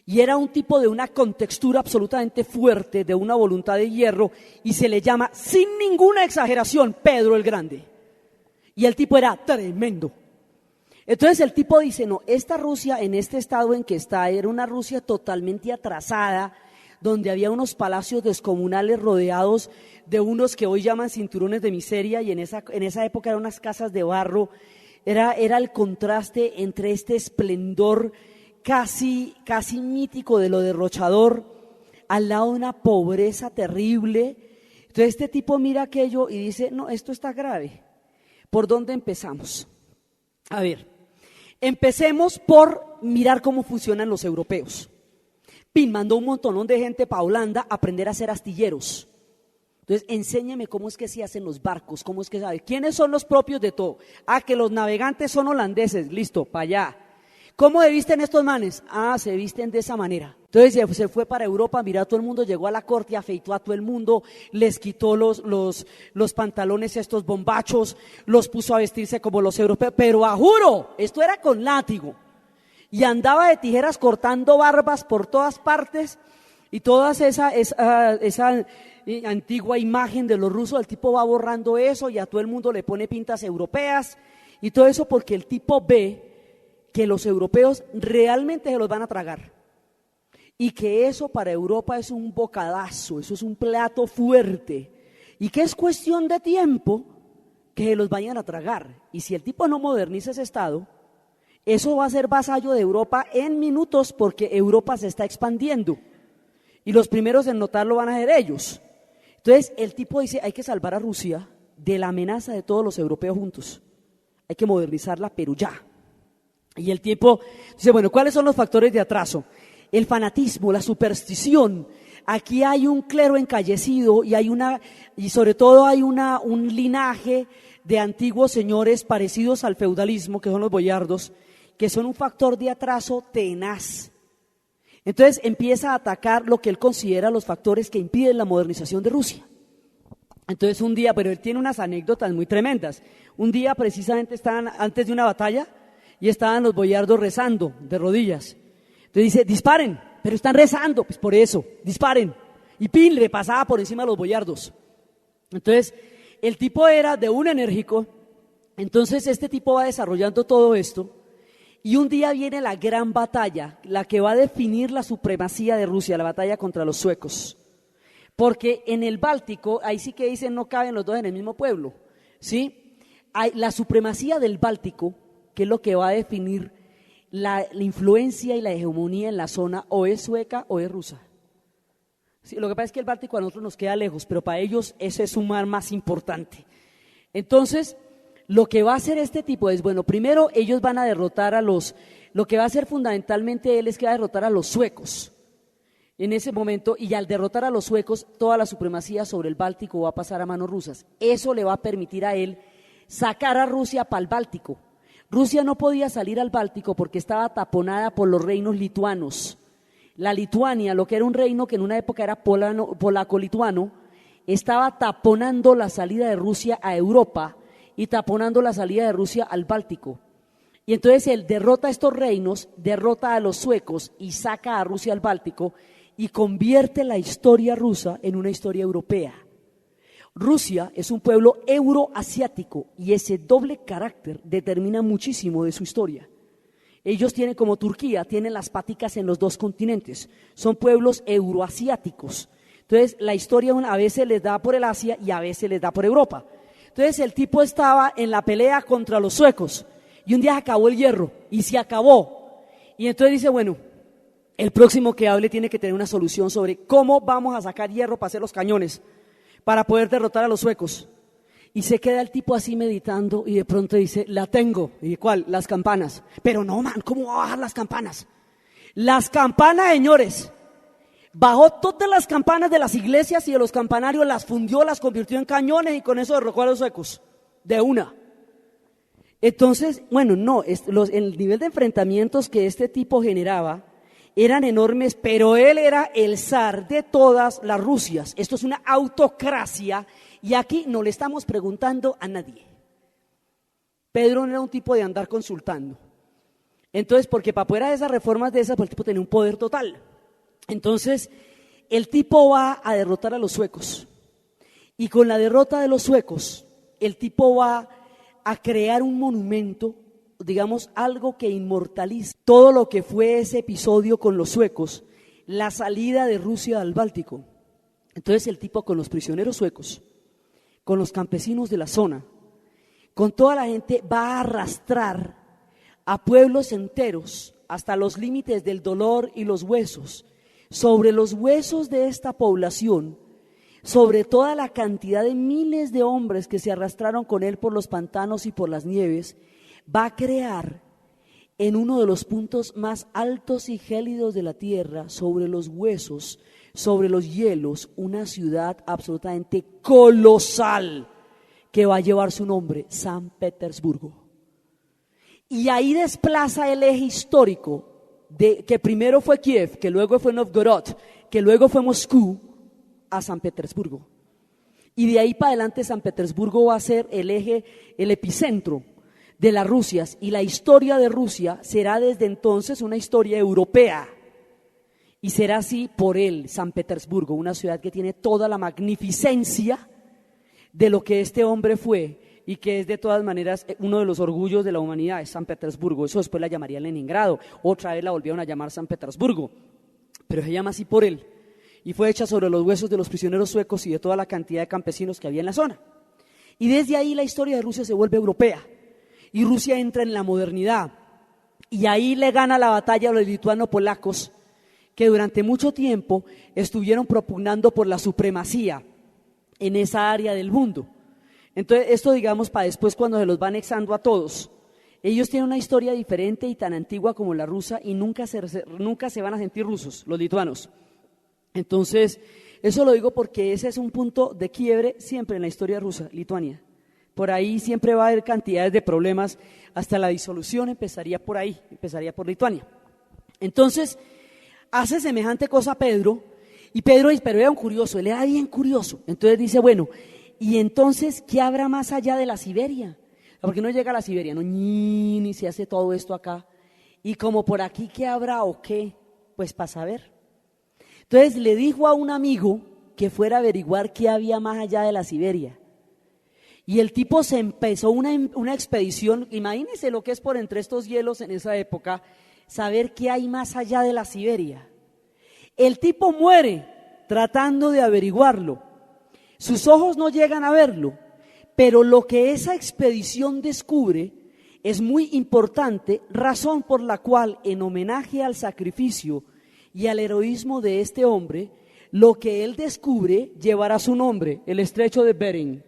Y era un tipo de una contextura absolutamente fuerte, de una voluntad de hierro, y se le llama, sin ninguna exageración, Pedro el Grande. Y el tipo era tremendo. Entonces el tipo dice, no, esta Rusia en este estado en que está era una Rusia totalmente atrasada, donde había unos palacios descomunales rodeados de unos que hoy llaman cinturones de miseria, y en esa época eran unas casas de barro. Era el contraste entre este esplendor casi mítico de lo derrochador, al lado de una pobreza terrible. Entonces este tipo mira aquello y dice, no, esto está grave. ¿Por dónde empezamos? A ver, empecemos por mirar cómo funcionan los europeos. Pin mandó un montón de gente para Holanda a aprender a hacer astilleros. Entonces, enséñeme cómo es que se hacen los barcos, cómo es que sabe. ¿Quiénes son los propios de todo? Ah, que los navegantes son holandeses, listo, para allá. ¿Cómo se visten estos manes? Ah, se visten de esa manera. Entonces se fue para Europa, miró a todo el mundo, llegó a la corte, afeitó a todo el mundo, les quitó los pantalones estos bombachos, los puso a vestirse como los europeos, pero a juro, esto era con látigo. Y andaba de tijeras cortando barbas por todas partes, y toda esa antigua imagen de los rusos, el tipo va borrando eso y a todo el mundo le pone pintas europeas, y todo eso porque el tipo ve que los europeos realmente se los van a tragar y que eso para Europa es un bocadazo, eso es un plato fuerte y que es cuestión de tiempo que se los vayan a tragar. Y si el tipo no moderniza ese estado, eso va a ser vasallo de Europa en minutos, porque Europa se está expandiendo y los primeros en notarlo van a ser ellos. Entonces el tipo dice, hay que salvar a Rusia de la amenaza de todos los europeos juntos, hay que modernizarla, pero ya. Y el tipo dice, bueno, ¿cuáles son los factores de atraso? El fanatismo, la superstición. Aquí hay un clero encallecido y sobre todo hay un linaje de antiguos señores parecidos al feudalismo, que son los boyardos, que son un factor de atraso tenaz. Entonces empieza a atacar lo que él considera los factores que impiden la modernización de Rusia. Entonces un día, pero él tiene unas anécdotas muy tremendas. Un día precisamente estaban antes de una batalla, y estaban los boyardos rezando de rodillas. Entonces dice, disparen, pero están rezando, pues por eso, disparen. Y pin, le pasaba por encima de los boyardos. Entonces, el tipo era de un enérgico. Entonces este tipo va desarrollando todo esto Y un día viene la gran batalla, la que va a definir la supremacía de Rusia, la batalla contra los suecos. Porque en el Báltico, ahí sí que dicen no caben los dos en el mismo pueblo, ¿sí? Hay la supremacía del Báltico, que es lo que va a definir la influencia y la hegemonía en la zona, o es sueca o es rusa. Sí, lo que pasa es que el Báltico a nosotros nos queda lejos, pero para ellos ese es un mar más importante. Entonces, lo que va a hacer este tipo es, bueno, primero ellos van a derrotar lo que va a hacer fundamentalmente él es que va a derrotar a los suecos en ese momento, y al derrotar a los suecos, toda la supremacía sobre el Báltico va a pasar a manos rusas. Eso le va a permitir a él sacar a Rusia para el Báltico. Rusia no podía salir al Báltico porque estaba taponada por los reinos lituanos. La Lituania, lo que era un reino que en una época era polaco-lituano, estaba taponando la salida de Rusia a Europa y taponando la salida de Rusia al Báltico. Y entonces él derrota a estos reinos, derrota a los suecos y saca a Rusia al Báltico y convierte la historia rusa en una historia europea. Rusia es un pueblo euroasiático y ese doble carácter determina muchísimo de su historia. Ellos tienen, como Turquía, tienen las paticas en los dos continentes, son pueblos euroasiáticos. Entonces la historia a veces les da por el Asia y a veces les da por Europa. Entonces el tipo estaba en la pelea contra los suecos y un día se acabó el hierro y se acabó. Y entonces dice, bueno, el próximo que hable tiene que tener una solución sobre cómo vamos a sacar hierro para hacer los cañones, para poder derrotar a los suecos. Y se queda el tipo así meditando y de pronto dice, la tengo. ¿Y cuál? Las campanas. Pero no, man, ¿cómo va a bajar las campanas? Las campanas, señores. Bajó todas las campanas de las iglesias y de los campanarios, las fundió, las convirtió en cañones y con eso derrocó a los suecos. De una. Entonces, bueno, no, el nivel de enfrentamientos que este tipo generaba eran enormes, pero él era el zar de todas las Rusias. Esto es una autocracia y aquí no le estamos preguntando a nadie. Pedro no era un tipo de andar consultando. Entonces, porque para poder hacer esas reformas de esas, pues el tipo tenía un poder total. Entonces, el tipo va a derrotar a los suecos. Y con la derrota de los suecos, el tipo va a crear un monumento, digamos, algo que inmortaliza todo lo que fue ese episodio con los suecos, la salida de Rusia al Báltico. Entonces el tipo con los prisioneros suecos, con los campesinos de la zona, con toda la gente, va a arrastrar a pueblos enteros hasta los límites del dolor y los huesos. Sobre los huesos de esta población, sobre toda la cantidad de miles de hombres que se arrastraron con él por los pantanos y por las nieves, va a crear en uno de los puntos más altos y gélidos de la tierra, sobre los huesos, sobre los hielos, una ciudad absolutamente colosal que va a llevar su nombre, San Petersburgo. Y ahí desplaza el eje histórico que primero fue Kiev, que luego fue Novgorod, que luego fue Moscú, a San Petersburgo. Y de ahí para adelante San Petersburgo va a ser el eje, el epicentro de las Rusias, y la historia de Rusia será desde entonces una historia europea, y será así por él, San Petersburgo, una ciudad que tiene toda la magnificencia de lo que este hombre fue, y que es de todas maneras uno de los orgullos de la humanidad, es San Petersburgo. Eso después la llamaría Leningrado, otra vez la volvieron a llamar San Petersburgo, pero se llama así por él, y fue hecha sobre los huesos de los prisioneros suecos y de toda la cantidad de campesinos que había en la zona. Y desde ahí la historia de Rusia se vuelve europea, y Rusia entra en la modernidad, y ahí le gana la batalla a los lituano-polacos, que durante mucho tiempo estuvieron propugnando por la supremacía en esa área del mundo. Entonces esto, digamos, para después cuando se los va anexando a todos, ellos tienen una historia diferente y tan antigua como la rusa, y nunca se van a sentir rusos, los lituanos. Entonces, eso lo digo porque ese es un punto de quiebre siempre en la historia rusa, Lituania. Por ahí siempre va a haber cantidades de problemas, hasta la disolución empezaría por ahí, empezaría por Lituania. Entonces, hace semejante cosa Pedro, y Pedro dice, pero era un curioso, él era bien curioso. Entonces dice, bueno, ¿y entonces qué habrá más allá de la Siberia? Porque no llega a la Siberia, no, ni se hace todo esto acá. Y como por aquí, ¿qué habrá o qué? Pues para saber. Entonces le dijo a un amigo que fuera a averiguar qué había más allá de la Siberia. Y el tipo se empezó una expedición, imagínense lo que es por entre estos hielos en esa época, saber qué hay más allá de la Siberia. El tipo muere tratando de averiguarlo. Sus ojos no llegan a verlo, pero lo que esa expedición descubre es muy importante, razón por la cual, en homenaje al sacrificio y al heroísmo de este hombre, lo que él descubre llevará su nombre, el estrecho de Bering,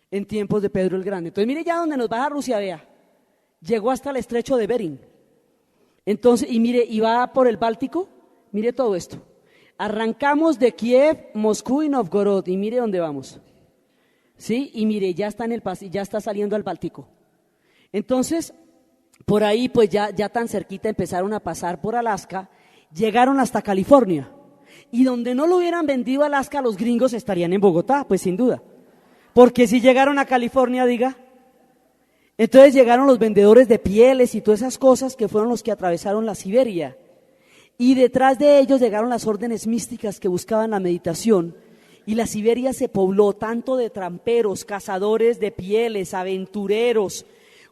en tiempos de Pedro el Grande. Entonces mire ya donde nos baja Rusia, vea, llegó hasta el estrecho de Bering. Entonces, y mire, y va por el Báltico, mire todo esto. Arrancamos de Kiev, Moscú y Novgorod, y mire dónde vamos. ¿Sí? Y mire, ya está ya está saliendo al Báltico. Entonces, por ahí pues ya tan cerquita empezaron a pasar por Alaska, llegaron hasta California. Y donde no lo hubieran vendido a Alaska, los gringos estarían en Bogotá, pues sin duda. Porque si llegaron a California, diga. Entonces llegaron los vendedores de pieles y todas esas cosas que fueron los que atravesaron la Siberia. Y detrás de ellos llegaron las órdenes místicas que buscaban la meditación. Y la Siberia se pobló tanto de tramperos, cazadores de pieles, aventureros,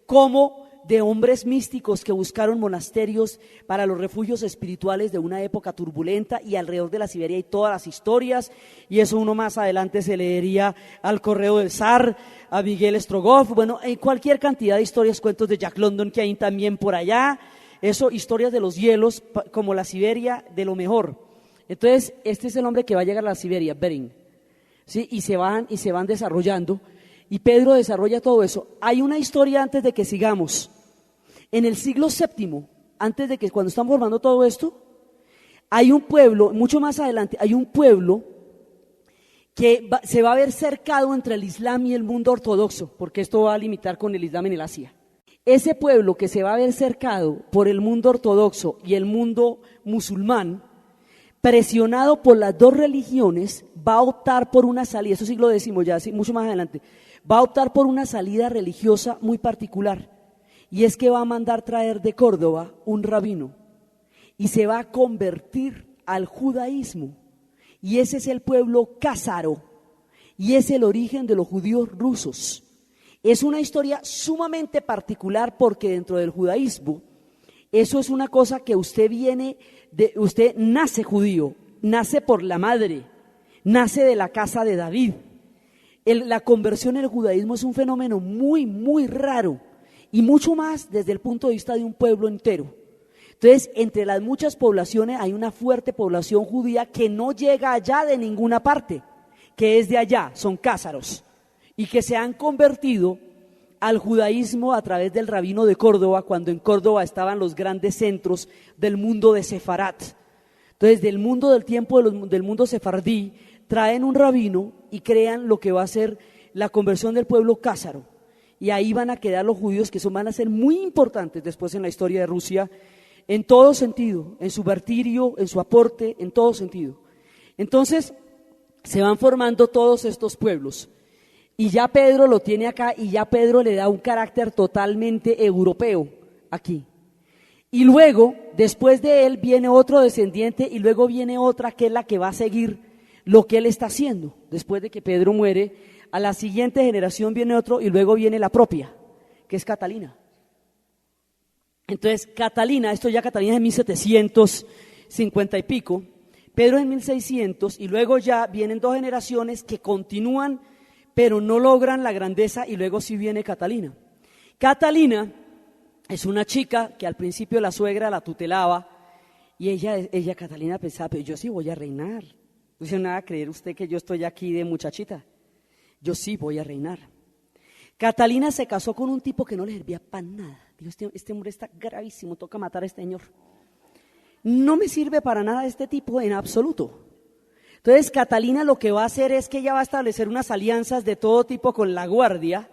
como de hombres místicos que buscaron monasterios para los refugios espirituales de una época turbulenta. Y alrededor de la Siberia hay todas las historias, y eso uno más adelante se leería al Correo del Zar, a Miguel Strogoff, bueno, en cualquier cantidad de historias, cuentos de Jack London que hay también por allá, eso, historias de los hielos, como la Siberia de lo mejor. Entonces, este es el hombre que va a llegar a la Siberia, Bering, ¿sí? Y se van desarrollando, y Pedro desarrolla todo eso. Hay una historia antes de que sigamos. En el siglo VII, antes de que, cuando estamos formando todo esto, hay un pueblo, mucho más adelante, hay un pueblo que se va a ver cercado entre el Islam y el mundo ortodoxo, porque esto va a limitar con el Islam en el Asia. Ese pueblo que se va a ver cercado por el mundo ortodoxo y el mundo musulmán, presionado por las dos religiones, va a optar por una salida, eso siglo X ya, mucho más adelante, va a optar por una salida religiosa muy particular, y es que va a mandar traer de Córdoba un rabino, y se va a convertir al judaísmo, y ese es el pueblo cázaro, y es el origen de los judíos rusos. Es una historia sumamente particular porque dentro del judaísmo, eso es una cosa que usted usted nace judío, nace por la madre, nace de la casa de David. La conversión en el judaísmo es un fenómeno muy, muy raro, y mucho más desde el punto de vista de un pueblo entero. Entonces, entre las muchas poblaciones hay una fuerte población judía que no llega allá de ninguna parte, que es de allá, son cázaros, y que se han convertido al judaísmo a través del rabino de Córdoba, cuando en Córdoba estaban los grandes centros del mundo de Sefarat. Entonces, del mundo del tiempo del mundo sefardí, traen un rabino y crean lo que va a ser la conversión del pueblo cázaro. Y ahí van a quedar los judíos, que van a ser muy importantes después en la historia de Rusia, en todo sentido, en su martirio, en su aporte, en todo sentido. Entonces, se van formando todos estos pueblos. Y ya Pedro lo tiene acá, y ya Pedro le da un carácter totalmente europeo aquí. Y luego, después de él, viene otro descendiente, y luego viene otra que es la que va a seguir lo que él está haciendo. Después de que Pedro muere, a la siguiente generación viene otro, y luego viene la propia, que es Catalina. Entonces, Catalina es en 1750 y pico, Pedro en 1600, y luego ya vienen dos generaciones que continúan, pero no logran la grandeza, y luego sí viene Catalina. Catalina es una chica que al principio la suegra la tutelaba, y ella Catalina pensaba, pero yo sí voy a reinar. No dice nada, creer usted que yo estoy aquí de muchachita, yo sí voy a reinar. Catalina se casó con un tipo que no le servía para nada. Dijo, este hombre está gravísimo, toca matar a este señor. No me sirve para nada este tipo en absoluto. Entonces Catalina lo que va a hacer es que ella va a establecer unas alianzas de todo tipo con la guardia,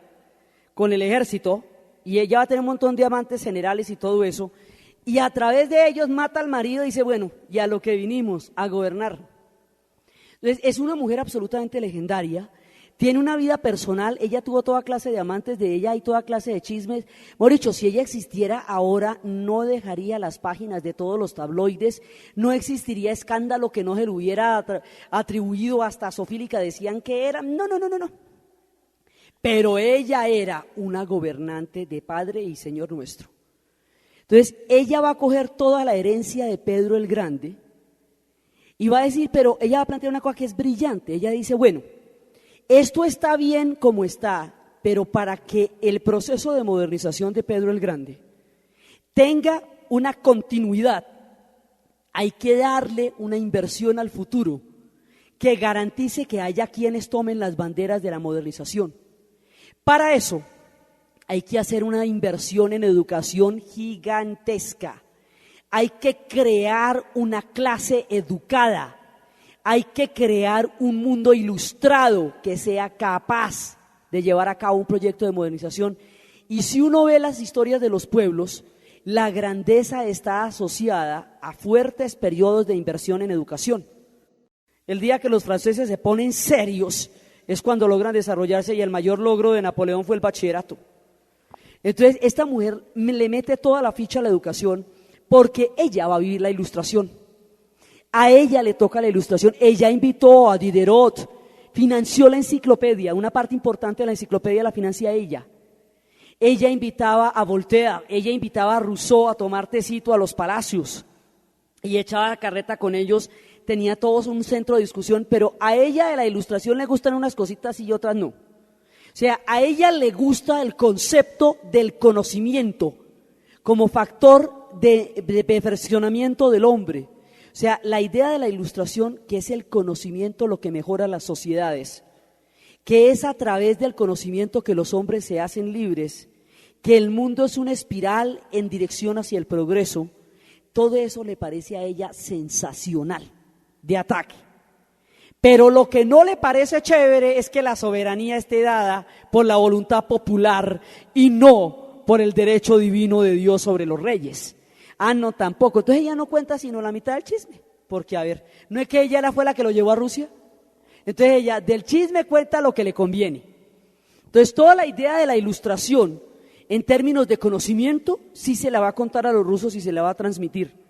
con el ejército, y ella va a tener un montón de amantes generales y todo eso, y a través de ellos mata al marido y dice, bueno, y a lo que vinimos, a gobernar. Entonces es una mujer absolutamente legendaria. Tiene una vida personal, ella tuvo toda clase de amantes de ella y toda clase de chismes. Mejor dicho, si ella existiera ahora, no dejaría las páginas de todos los tabloides, no existiría escándalo que no se le hubiera atribuido, hasta zoofílica decían que era. No. pero ella era una gobernante de Padre y Señor nuestro. Entonces, ella va a coger toda la herencia de Pedro el Grande y va a decir, pero ella va a plantear una cosa que es brillante. Ella dice, bueno, esto está bien como está, pero para que el proceso de modernización de Pedro el Grande tenga una continuidad, hay que darle una inversión al futuro que garantice que haya quienes tomen las banderas de la modernización. Para eso hay que hacer una inversión en educación gigantesca, hay que crear una clase educada, hay que crear un mundo ilustrado que sea capaz de llevar a cabo un proyecto de modernización. Y si uno ve las historias de los pueblos, la grandeza está asociada a fuertes periodos de inversión en educación. El día que los franceses se ponen serios es cuando logran desarrollarse, y el mayor logro de Napoleón fue el bachillerato. Entonces esta mujer le mete toda la ficha a la educación porque ella va a vivir la ilustración. A ella le toca la ilustración. Ella invitó a Diderot, financió la enciclopedia, una parte importante de la enciclopedia la financia ella. Ella invitaba a Voltaire, ella invitaba a Rousseau a tomar tecito a los palacios y echaba la carreta con ellos, tenía todos un centro de discusión, pero a ella de la ilustración le gustan unas cositas y otras no. O sea, a ella le gusta el concepto del conocimiento como factor de perfeccionamiento del hombre. O sea, la idea de la ilustración, que es el conocimiento lo que mejora las sociedades, que es a través del conocimiento que los hombres se hacen libres, que el mundo es una espiral en dirección hacia el progreso, todo eso le parece a ella sensacional, de ataque. Pero lo que no le parece chévere es que la soberanía esté dada por la voluntad popular y no por el derecho divino de Dios sobre los reyes. Ah, no, tampoco. Entonces ella no cuenta sino la mitad del chisme, porque a ver, ¿no es que ella fue la que lo llevó a Rusia? Entonces ella del chisme cuenta lo que le conviene. Entonces toda la idea de la ilustración en términos de conocimiento sí se la va a contar a los rusos y se la va a transmitir.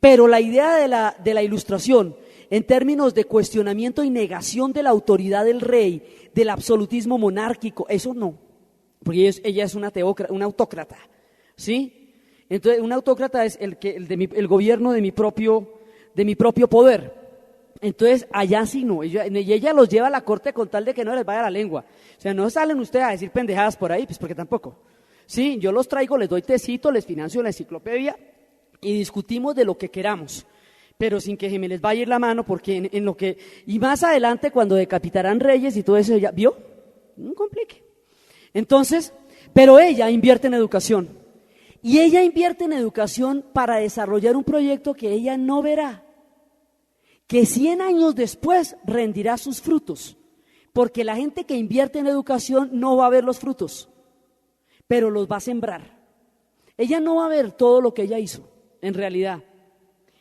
Pero la idea de la ilustración en términos de cuestionamiento y negación de la autoridad del rey, del absolutismo monárquico, eso no, porque ella es una autócrata, ¿sí? Entonces un autócrata es el gobierno de mi propio poder. Entonces allá sí no, ella los lleva a la corte con tal de que no les vaya la lengua. O sea, no salen ustedes a decir pendejadas por ahí, pues porque tampoco. Sí, yo los traigo, les doy tecito, les financio la enciclopedia y discutimos de lo que queramos, pero sin que se me les vaya a ir la mano, porque en lo que, y más adelante cuando decapitarán reyes y todo eso, ella, ¿vio? No complique. Entonces, pero ella invierte en educación, y ella invierte en educación para desarrollar un proyecto que ella no verá, que 100 años después rendirá sus frutos, porque la gente que invierte en educación no va a ver los frutos, pero los va a sembrar. Ella no va a ver todo lo que ella hizo, en realidad,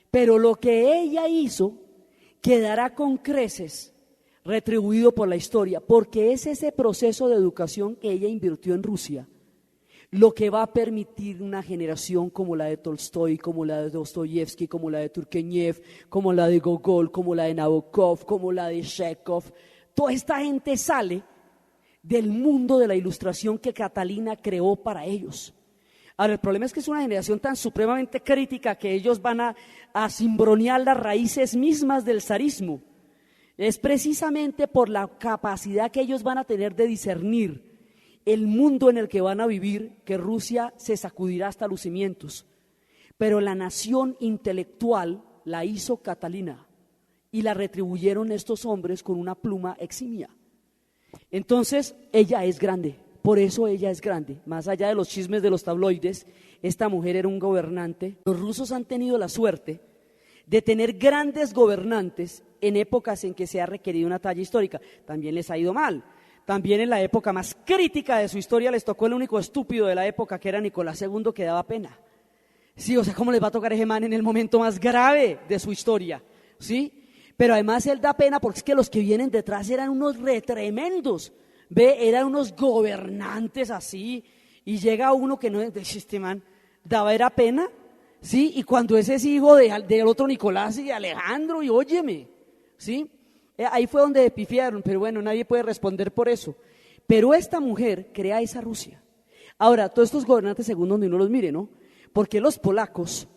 pero lo que ella hizo quedará con creces retribuido por la historia, porque es ese proceso de educación que ella invirtió en Rusia lo que va a permitir una generación como la de Tolstoy, como la de Dostoyevsky, como la de Turgenev, como la de Gogol, como la de Nabokov, como la de Chekhov. Toda esta gente sale del mundo de la ilustración que Catalina creó para ellos. Ahora, el problema es que es una generación tan supremamente crítica que ellos van a cimbronear las raíces mismas del zarismo. Es precisamente por la capacidad que ellos van a tener de discernir el mundo en el que van a vivir que Rusia se sacudirá hasta los cimientos. Pero la nación intelectual la hizo Catalina y la retribuyeron estos hombres con una pluma eximia. Entonces, ella es grande. Por eso ella es grande, más allá de los chismes de los tabloides, esta mujer era un gobernante. Los rusos han tenido la suerte de tener grandes gobernantes en épocas en que se ha requerido una talla histórica. También les ha ido mal, también en la época más crítica de su historia les tocó el único estúpido de la época, que era Nicolás II, que daba pena. Sí, o sea, ¿cómo les va a tocar ese man en el momento más grave de su historia? ¿Sí? Pero además él da pena porque es que los que vienen detrás eran unos retremendos. Ve, eran unos gobernantes así, y llega uno que no es de este man, era pena, ¿sí? Y cuando ese es hijo del otro Nicolás y de Alejandro, y óyeme, ¿sí? Ahí fue donde pifiaron, pero bueno, nadie puede responder por eso. Pero esta mujer crea esa Rusia. Ahora, todos estos gobernantes, según donde uno los mire, ¿no? Porque los polacos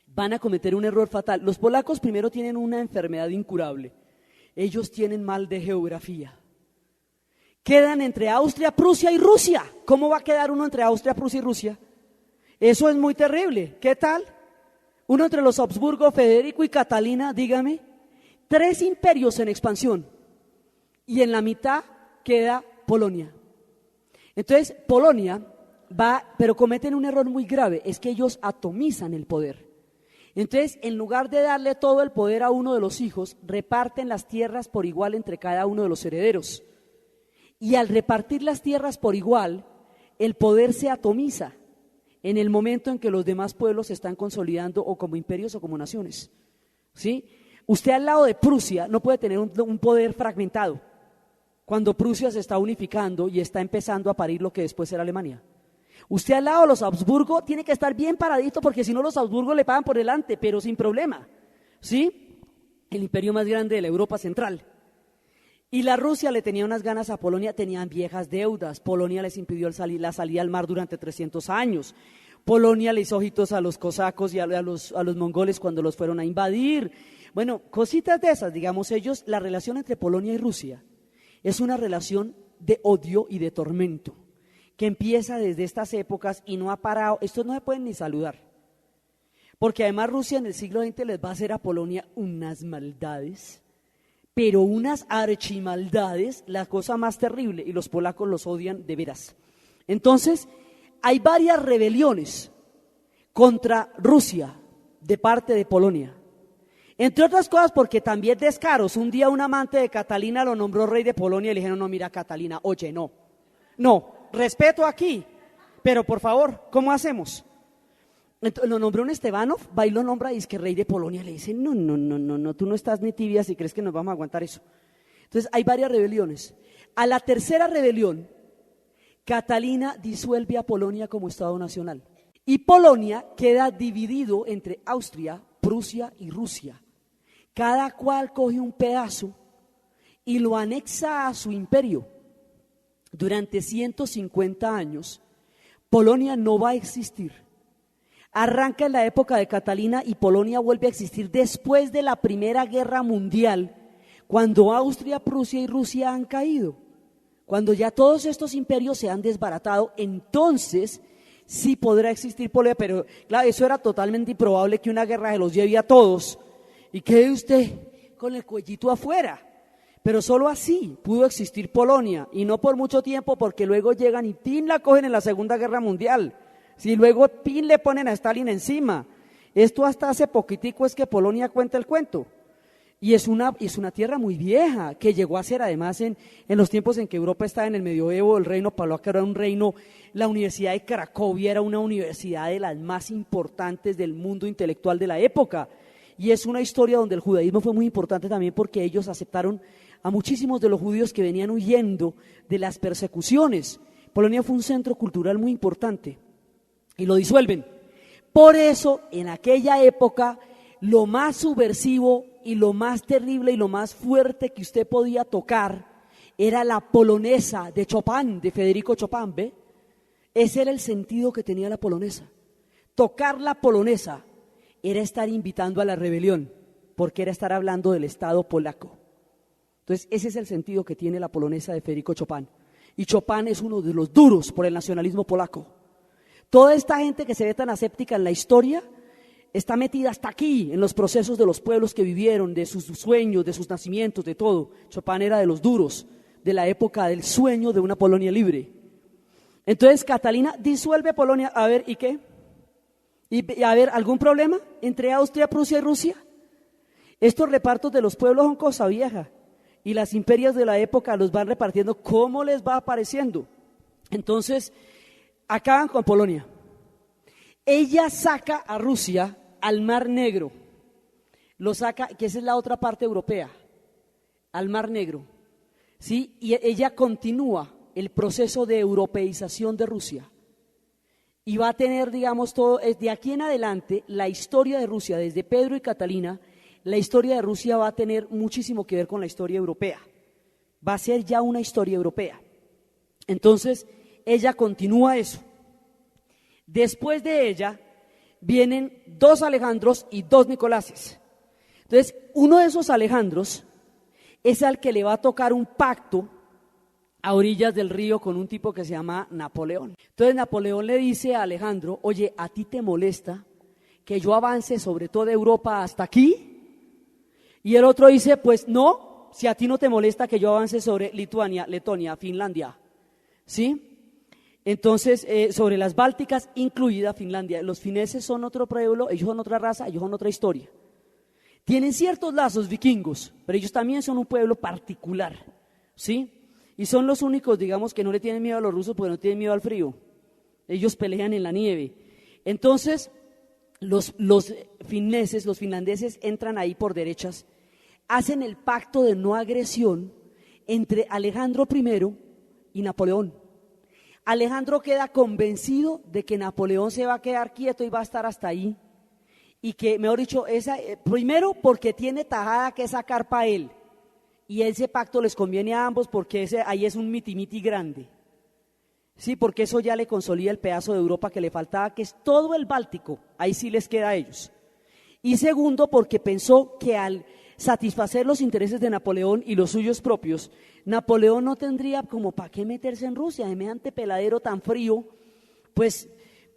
van a cometer un error fatal. Los polacos primero tienen una enfermedad incurable. Ellos tienen mal de geografía. Quedan entre Austria, Prusia y Rusia. ¿Cómo va a quedar uno entre Austria, Prusia y Rusia? Eso es muy terrible. ¿Qué tal? Uno entre los Habsburgo, Federico y Catalina, dígame. 3 imperios en expansión. Y en la mitad queda Polonia. Entonces, Polonia va, pero cometen un error muy grave, es que ellos atomizan el poder. Entonces, en lugar de darle todo el poder a uno de los hijos, reparten las tierras por igual entre cada uno de los herederos. Y al repartir las tierras por igual, el poder se atomiza en el momento en que los demás pueblos se están consolidando o como imperios o como naciones. ¿Sí? Usted al lado de Prusia no puede tener un poder fragmentado cuando Prusia se está unificando y está empezando a parir lo que después será Alemania. Usted al lado de los Habsburgo tiene que estar bien paradito porque si no los Habsburgo le pagan por delante, pero sin problema. ¿Sí? El imperio más grande de la Europa central. Y la Rusia le tenía unas ganas a Polonia, tenían viejas deudas. Polonia les impidió la salida al mar durante 300 años. Polonia le hizo ojitos a los cosacos y a los mongoles cuando los fueron a invadir. Bueno, cositas de esas, digamos ellos, la relación entre Polonia y Rusia es una relación de odio y de tormento que empieza desde estas épocas y no ha parado. Estos no se pueden ni saludar, porque además Rusia en el siglo XX les va a hacer a Polonia unas maldades, pero unas archimaldades, la cosa más terrible, y los polacos los odian de veras. Entonces, hay varias rebeliones contra Rusia de parte de Polonia. Entre otras cosas porque también descaros, un día un amante de Catalina lo nombró rey de Polonia y le dijeron, no, mira Catalina, oye, no, respeto aquí, pero por favor, ¿cómo hacemos? Entonces, lo nombró un Estebanov, va y lo nombra y es que rey de Polonia, le dice, no, tú no estás ni tibia si crees que nos vamos a aguantar eso. Entonces hay varias rebeliones. A la tercera rebelión, Catalina disuelve a Polonia como Estado nacional y Polonia queda dividido entre Austria, Prusia y Rusia. Cada cual coge un pedazo y lo anexa a su imperio. Durante 150 años, Polonia no va a existir. Arranca en la época de Catalina y Polonia vuelve a existir después de la Primera Guerra Mundial, cuando Austria, Prusia y Rusia han caído. Cuando ya todos estos imperios se han desbaratado, entonces sí podrá existir Polonia, pero claro, eso era totalmente improbable que una guerra se los lleve a todos y quede usted con el cuellito afuera. Pero solo así pudo existir Polonia, y no por mucho tiempo, porque luego llegan y ¡pin! La cogen en la Segunda Guerra Mundial. Si luego ¡pin! Le ponen a Stalin encima. Esto hasta hace poquitico es que Polonia cuenta el cuento. Y es una tierra muy vieja, que llegó a ser además en los tiempos en que Europa estaba en el medioevo, el reino polaco era un reino, la Universidad de Cracovia era una universidad de las más importantes del mundo intelectual de la época. Y es una historia donde el judaísmo fue muy importante también porque ellos aceptaron a muchísimos de los judíos que venían huyendo de las persecuciones. Polonia fue un centro cultural muy importante y lo disuelven. Por eso, en aquella época, lo más subversivo y lo más terrible y lo más fuerte que usted podía tocar era la polonesa de Chopin, de Federico Chopin, ¿ve? Ese era el sentido que tenía la polonesa. Tocar la polonesa era estar invitando a la rebelión, porque era estar hablando del Estado polaco. Entonces, ese es el sentido que tiene la polonesa de Federico Chopin. Y Chopin es uno de los duros por el nacionalismo polaco. Toda esta gente que se ve tan aséptica en la historia está metida hasta aquí en los procesos de los pueblos que vivieron, de sus sueños, de sus nacimientos, de todo. Chopin era de los duros, de la época del sueño de una Polonia libre. Entonces Catalina disuelve Polonia. A ver, ¿y qué? ¿Y a ver, algún problema entre Austria, Prusia y Rusia? Estos repartos de los pueblos son cosa vieja. Y las imperias de la época los van repartiendo como les va apareciendo. Entonces, acaban con Polonia. Ella saca a Rusia al Mar Negro. Lo saca, que esa es la otra parte europea, al Mar Negro. ¿Sí? Y ella continúa el proceso de europeización de Rusia. Y va a tener, digamos, todo, de aquí en adelante, la historia de Rusia, desde Pedro y Catalina, la historia de Rusia va a tener muchísimo que ver con la historia europea. Va a ser ya una historia europea. Entonces, ella continúa eso. Después de ella vienen 2 Alejandros y 2 Nicolases. Entonces, uno de esos Alejandros es al que le va a tocar un pacto a orillas del río con un tipo que se llama Napoleón. Entonces Napoleón le dice a Alejandro: oye, ¿a ti te molesta que yo avance sobre toda Europa hasta aquí? Y el otro dice: pues no, si a ti no te molesta que yo avance sobre Lituania, Letonia, Finlandia, ¿sí? Entonces, sobre las Bálticas, incluida Finlandia. Los fineses son otro pueblo, ellos son otra raza, ellos son otra historia. Tienen ciertos lazos vikingos, pero ellos también son un pueblo particular, ¿sí? Y son los únicos, digamos, que no le tienen miedo a los rusos porque no tienen miedo al frío. Ellos pelean en la nieve. Entonces, los fineses, los finlandeses entran ahí por derechas, hacen el pacto de no agresión entre Alejandro I y Napoleón. Alejandro queda convencido de que Napoleón se va a quedar quieto y va a estar hasta ahí, y que, mejor dicho, primero porque tiene tajada que sacar para él, y ese pacto les conviene a ambos porque ahí es un miti-miti grande, sí, porque eso ya le consolida el pedazo de Europa que le faltaba, que es todo el Báltico, ahí sí les queda a ellos. Y segundo, porque pensó que al satisfacer los intereses de Napoleón y los suyos propios, Napoleón no tendría como para qué meterse en Rusia, semejante peladero tan frío, pues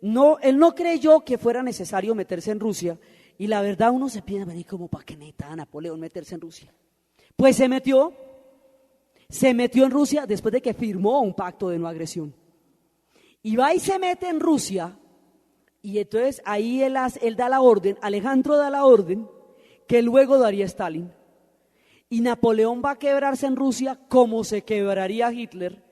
no, él no creyó que fuera necesario meterse en Rusia, y la verdad uno se piensa, como para qué necesitaba Napoleón meterse en Rusia. Pues se metió en Rusia después de que firmó un pacto de no agresión, y va y se mete en Rusia, y entonces ahí él da la orden, Alejandro da la orden, que luego daría Stalin, y Napoleón va a quebrarse en Rusia como se quebraría Hitler,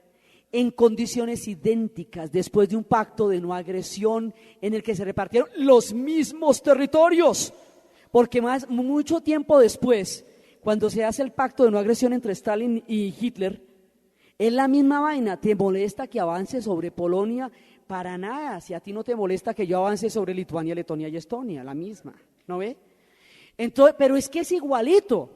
en condiciones idénticas, después de un pacto de no agresión en el que se repartieron los mismos territorios, porque mucho tiempo después, cuando se hace el pacto de no agresión entre Stalin y Hitler, es la misma vaina. ¿Te molesta que avance sobre Polonia? Para nada. Si a ti no te molesta que yo avance sobre Lituania, Letonia y Estonia, la misma, ¿no ve? Entonces, pero es que es igualito.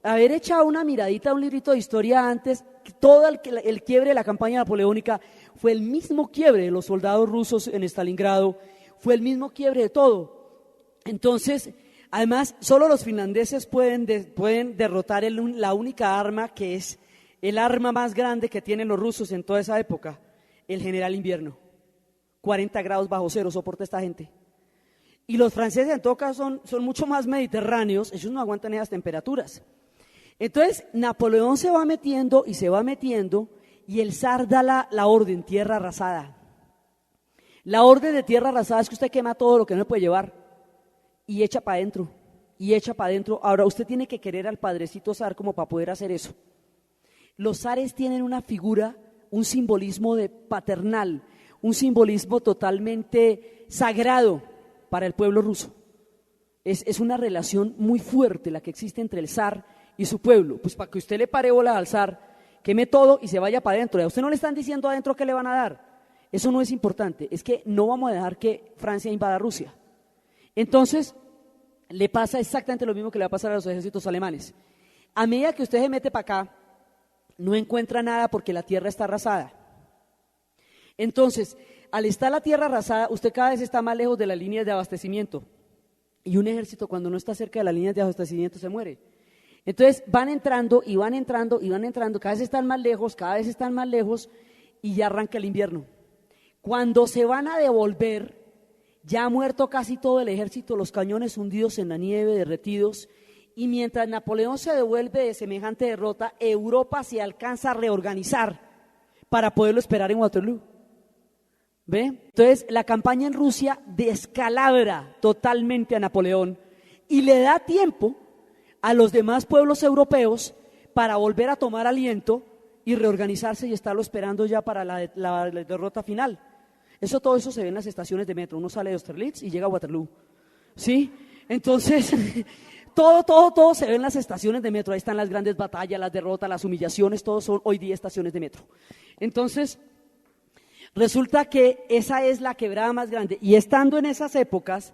Haber echado una miradita a un librito de historia antes, todo el quiebre de la campaña napoleónica fue el mismo quiebre de los soldados rusos en Stalingrado, fue el mismo quiebre de todo. Entonces, además, solo los finlandeses pueden derrotar la única arma que es el arma más grande que tienen los rusos en toda esa época, el general invierno. 40 grados bajo cero soporta esta gente. Y los franceses en todo caso son mucho más mediterráneos, ellos no aguantan esas temperaturas. Entonces Napoleón se va metiendo y el zar da la orden, tierra arrasada. La orden de tierra arrasada es que usted quema todo lo que no puede llevar y echa para adentro, Ahora usted tiene que querer al padrecito zar como para poder hacer eso. Los zares tienen una figura, un simbolismo paternal, un simbolismo totalmente sagrado para el pueblo ruso. Es una relación muy fuerte la que existe entre el zar y su pueblo. Pues para que usted le pare bola al zar, queme todo y se vaya para adentro. A usted no le están diciendo adentro qué le van a dar. Eso no es importante, es que no vamos a dejar que Francia invada Rusia. Entonces, le pasa exactamente lo mismo que le va a pasar a los ejércitos alemanes. A medida que usted se mete para acá, no encuentra nada porque la tierra está arrasada. Entonces, al estar la tierra arrasada, usted cada vez está más lejos de las líneas de abastecimiento. Y un ejército cuando no está cerca de las líneas de abastecimiento se muere. Entonces van entrando, cada vez están más lejos y ya arranca el invierno. Cuando se van a devolver, ya ha muerto casi todo el ejército, los cañones hundidos en la nieve, derretidos, y mientras Napoleón se devuelve de semejante derrota, Europa se alcanza a reorganizar para poderlo esperar en Waterloo. ¿Ve? Entonces la campaña en Rusia descalabra totalmente a Napoleón y le da tiempo a los demás pueblos europeos para volver a tomar aliento y reorganizarse y estarlo esperando ya para la derrota final. Todo eso se ve en las estaciones de metro. Uno sale de Austerlitz y llega a Waterloo, ¿sí? Entonces todo se ve en las estaciones de metro. Ahí están las grandes batallas, las derrotas, las humillaciones, todo son hoy día estaciones de metro. Entonces resulta que esa es la quebrada más grande, y estando en esas épocas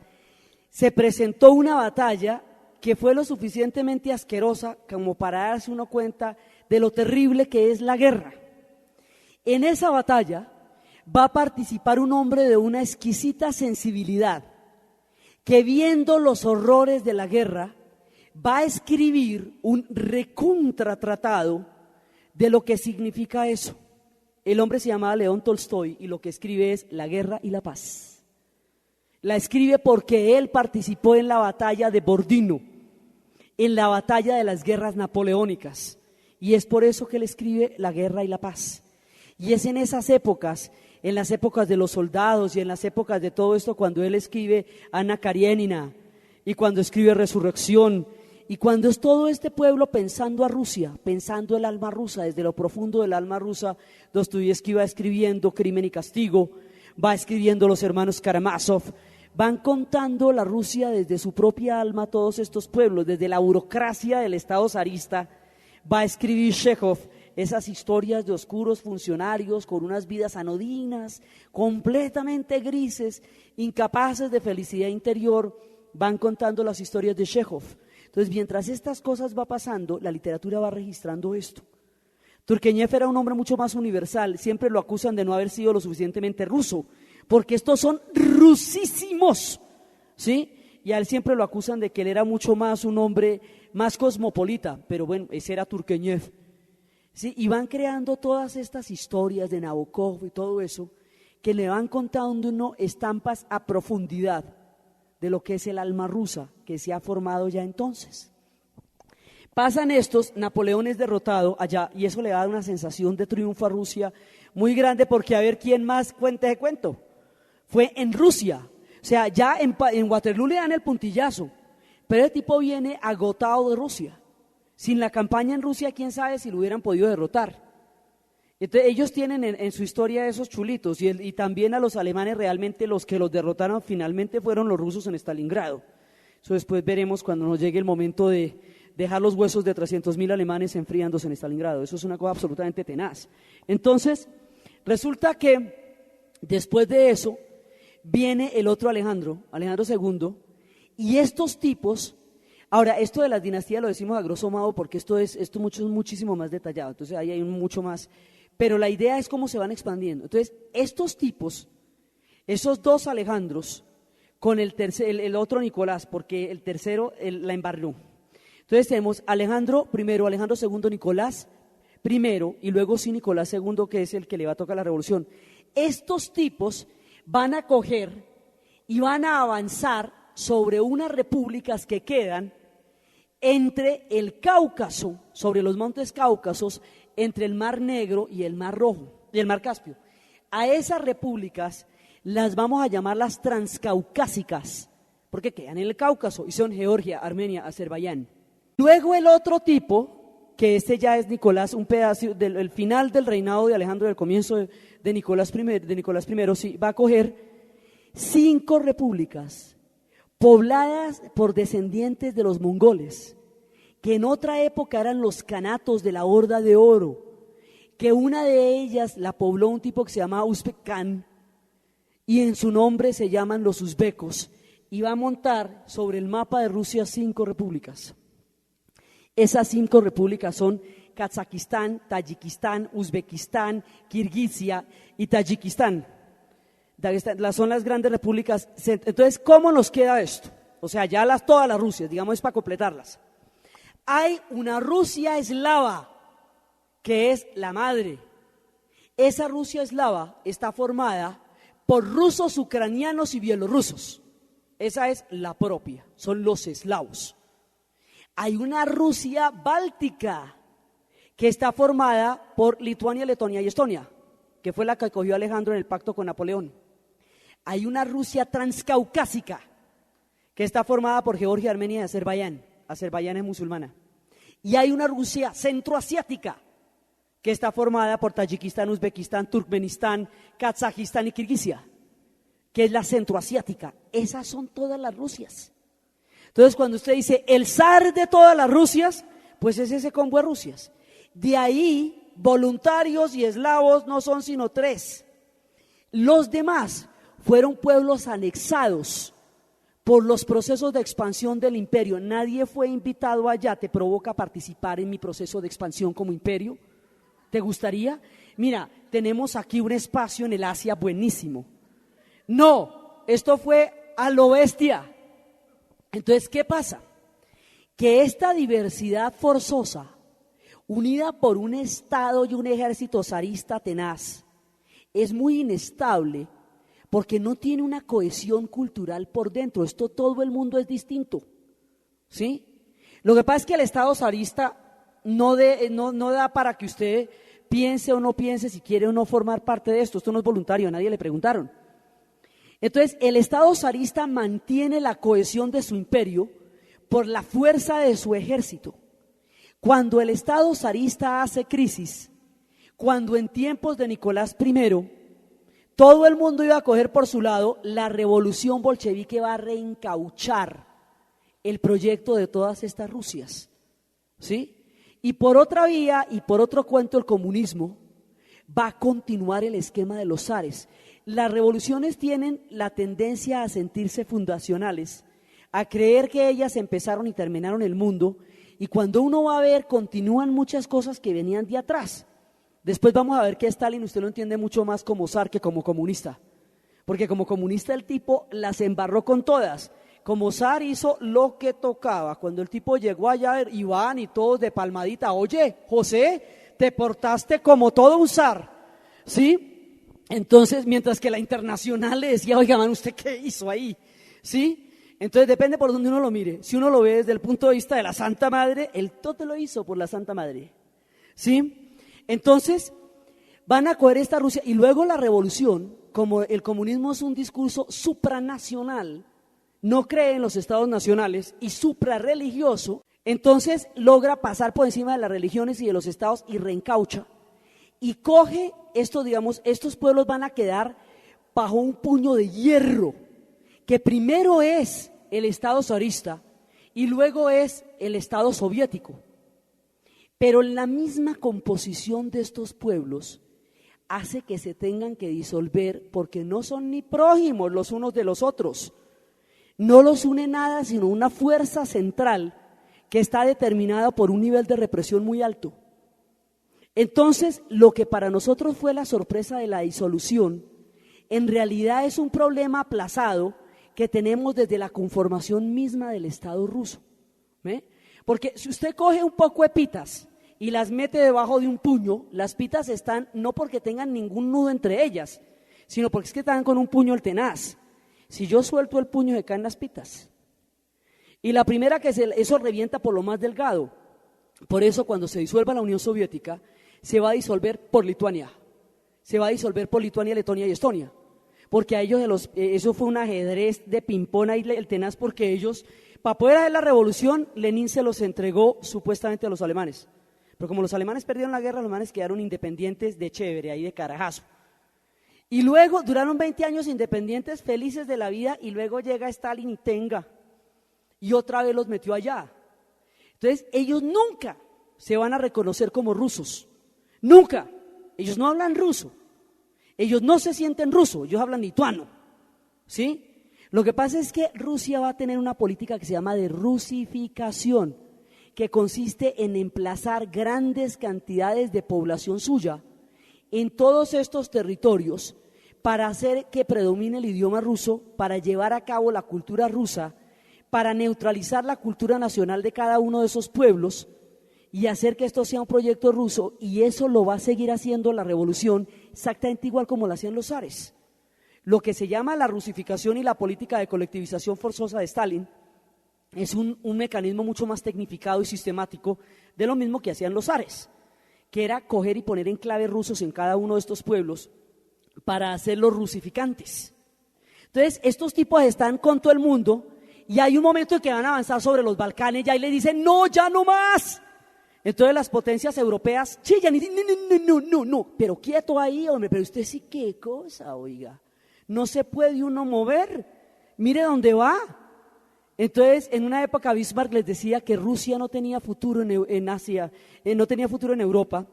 se presentó una batalla que fue lo suficientemente asquerosa como para darse uno cuenta de lo terrible que es la guerra. En esa batalla va a participar un hombre de una exquisita sensibilidad, que viendo los horrores de la guerra, va a escribir un recontratratado de lo que significa eso. El hombre se llamaba León Tolstoy y lo que escribe es La guerra y la paz. La escribe porque él participó en la batalla de Bordino, en la batalla de las guerras napoleónicas, y es por eso que él escribe La guerra y la paz. Y es en esas épocas, en las épocas de los soldados y en las épocas de todo esto, cuando él escribe Ana Karenina y cuando escribe Resurrección, y cuando es todo este pueblo pensando a Rusia, pensando el alma rusa, desde lo profundo del alma rusa. Dostoyevski va escribiendo Crimen y Castigo, va escribiendo Los hermanos Karamazov, van contando la Rusia desde su propia alma, todos estos pueblos, desde la burocracia del Estado zarista. Va a escribir Chekhov esas historias de oscuros funcionarios con unas vidas anodinas, completamente grises, incapaces de felicidad interior. Van contando las historias de Chekhov. Entonces, mientras estas cosas va pasando, la literatura va registrando esto. Turgenev era un hombre mucho más universal, siempre lo acusan de no haber sido lo suficientemente ruso, porque estos son rusísimos, ¿sí? Y a él siempre lo acusan de que él era mucho más un hombre más cosmopolita, pero bueno, ese era Turgenev, ¿sí? Y van creando todas estas historias de Nabokov y todo eso, que le van contando uno estampas a profundidad de lo que es el alma rusa que se ha formado ya entonces. Pasan estos, Napoleón es derrotado allá y eso le da una sensación de triunfo a Rusia muy grande, porque a ver quién más cuenta ese cuento. Fue en Rusia, o sea, ya en Waterloo le dan el puntillazo, pero el tipo viene agotado de Rusia. Sin la campaña en Rusia, quién sabe si lo hubieran podido derrotar. Entonces ellos tienen en su historia esos chulitos, y también a los alemanes realmente los que los derrotaron finalmente fueron los rusos en Stalingrado. Eso después veremos cuando nos llegue el momento de dejar los huesos de 300.000 alemanes enfriándose en Stalingrado. Eso es una cosa absolutamente tenaz. Entonces resulta que después de eso viene el otro Alejandro II, y estos tipos, ahora esto de las dinastías lo decimos a grosso modo porque esto es muchísimo más detallado, entonces ahí hay mucho más. Pero la idea es cómo se van expandiendo. Entonces, estos tipos, esos dos Alejandros, con el otro Nicolás, porque el tercero la embarró. Entonces tenemos Alejandro I, Alejandro II, Nicolás I, y luego sí Nicolás II, que es el que le va a tocar la revolución. Estos tipos van a coger y van a avanzar sobre unas repúblicas que quedan entre el Cáucaso, sobre los montes Cáucasos, entre el Mar Negro y el Mar Rojo, y el Mar Caspio. A esas repúblicas las vamos a llamar las transcaucásicas, porque quedan en el Cáucaso y son Georgia, Armenia, Azerbaiyán. Luego el otro tipo, que este ya es Nicolás, un pedazo del final del reinado de Alejandro, del comienzo de Nicolás I, sí, va a coger 5 repúblicas pobladas por descendientes de los mongoles, que en otra época eran los canatos de la Horda de Oro, que una de ellas la pobló un tipo que se llamaba Uzbek Khan, y en su nombre se llaman los uzbecos, y va a montar sobre el mapa de Rusia 5 repúblicas. Esas 5 repúblicas son Kazajistán, Tayikistán, Uzbekistán, Kirguisia y Tayikistán. Son las grandes repúblicas. Entonces, ¿cómo nos queda esto? O sea, ya todas las Rusias, digamos, es para completarlas. Hay una Rusia eslava, que es la madre. Esa Rusia eslava está formada por rusos, ucranianos y bielorrusos. Esa es la propia, son los eslavos. Hay una Rusia báltica, que está formada por Lituania, Letonia y Estonia, que fue la que cogió Alejandro en el pacto con Napoleón. Hay una Rusia transcaucásica, que está formada por Georgia, Armenia y Azerbaiyán. Azerbaiyán es musulmana. Y hay una Rusia centroasiática, que está formada por Tayikistán, Uzbekistán, Turkmenistán, Kazajistán y Kirguisia, que es la centroasiática. Esas son todas las Rusias. Entonces, cuando usted dice el zar de todas las Rusias, pues es ese combo de Rusias. De ahí, voluntarios y eslavos no son sino 3. Los demás fueron pueblos anexados por los procesos de expansión del imperio. Nadie fue invitado allá. ¿Te provoca participar en mi proceso de expansión como imperio? ¿Te gustaría? Mira, tenemos aquí un espacio en el Asia buenísimo. No, esto fue a lo bestia. Entonces, ¿qué pasa? Que esta diversidad forzosa, unida por un Estado y un ejército zarista tenaz, es muy inestable porque no tiene una cohesión cultural por dentro. Esto todo el mundo es distinto, ¿sí? Lo que pasa es que el Estado zarista no da para que usted piense o no piense si quiere o no formar parte de esto. Esto no es voluntario, a nadie le preguntaron. Entonces, el Estado zarista mantiene la cohesión de su imperio por la fuerza de su ejército. Cuando el Estado zarista hace crisis, cuando en tiempos de Nicolás I, todo el mundo iba a coger por su lado, la revolución bolchevique va a reencauchar el proyecto de todas estas Rusias, ¿sí? Y por otra vía y por otro cuento, el comunismo va a continuar el esquema de los zares. Las revoluciones tienen la tendencia a sentirse fundacionales, a creer que ellas empezaron y terminaron el mundo, y cuando uno va a ver, continúan muchas cosas que venían de atrás. Después vamos a ver que Stalin usted lo entiende mucho más como zar que como comunista, porque como comunista el tipo las embarró con todas. Como zar hizo lo que tocaba. Cuando el tipo llegó allá, Iván y todos de palmadita, oye, José, te portaste como todo un zar, ¿sí? Entonces, mientras que la Internacional le decía, oiga, man, ¿usted qué hizo ahí? ¿Sí? Entonces depende por donde uno lo mire. Si uno lo ve desde el punto de vista de la Santa Madre, él todo lo hizo por la Santa Madre, ¿sí? Entonces, van a coger esta Rusia y luego la revolución, como el comunismo es un discurso supranacional, no cree en los estados nacionales y suprarreligioso, entonces logra pasar por encima de las religiones y de los estados y reencaucha y coge esto, digamos, estos pueblos van a quedar bajo un puño de hierro, que primero es el estado zarista y luego es el estado soviético. Pero la misma composición de estos pueblos hace que se tengan que disolver porque no son ni prójimos los unos de los otros. No los une nada sino una fuerza central que está determinada por un nivel de represión muy alto. Entonces, lo que para nosotros fue la sorpresa de la disolución, en realidad es un problema aplazado que tenemos desde la conformación misma del Estado ruso. ¿Ve? Porque si usted coge un poco de pitas y las mete debajo de un puño, las pitas están no porque tengan ningún nudo entre ellas, sino porque es que están con un puño el tenaz. Si yo suelto el puño se caen las pitas. Y la primera eso revienta por lo más delgado. Por eso cuando se disuelva la Unión Soviética, se va a disolver por Lituania. Se va a disolver por Lituania, Letonia y Estonia. Porque a ellos eso fue un ajedrez de ping-pong ahí el tenaz, porque ellos, para poder hacer la revolución, Lenin se los entregó supuestamente a los alemanes. Pero como los alemanes perdieron la guerra, los alemanes quedaron independientes de chévere, ahí de carajazo. Y luego duraron 20 años independientes, felices de la vida, y luego llega Stalin y tenga, y otra vez los metió allá. Entonces ellos nunca se van a reconocer como rusos, nunca. Ellos no hablan ruso, ellos no se sienten rusos, ellos hablan lituano, ¿sí? Lo que pasa es que Rusia va a tener una política que se llama de rusificación, que consiste en emplazar grandes cantidades de población suya en todos estos territorios para hacer que predomine el idioma ruso, para llevar a cabo la cultura rusa, para neutralizar la cultura nacional de cada uno de esos pueblos y hacer que esto sea un proyecto ruso, y eso lo va a seguir haciendo la revolución exactamente igual como lo hacían los zares. Lo que se llama la rusificación y la política de colectivización forzosa de Stalin es un mecanismo mucho más tecnificado y sistemático de lo mismo que hacían los zares, que era coger y poner enclaves rusos en cada uno de estos pueblos para hacerlos rusificantes. Entonces, estos tipos están con todo el mundo y hay un momento en que van a avanzar sobre los Balcanes ya y le dicen, no, ya no más. Entonces las potencias europeas chillan y dicen, no, pero quieto ahí, hombre, pero usted sí qué cosa, oiga, no se puede uno mover, mire dónde va. Entonces, en una época Bismarck les decía que Rusia no tenía futuro en Asia, no tenía futuro en Europa,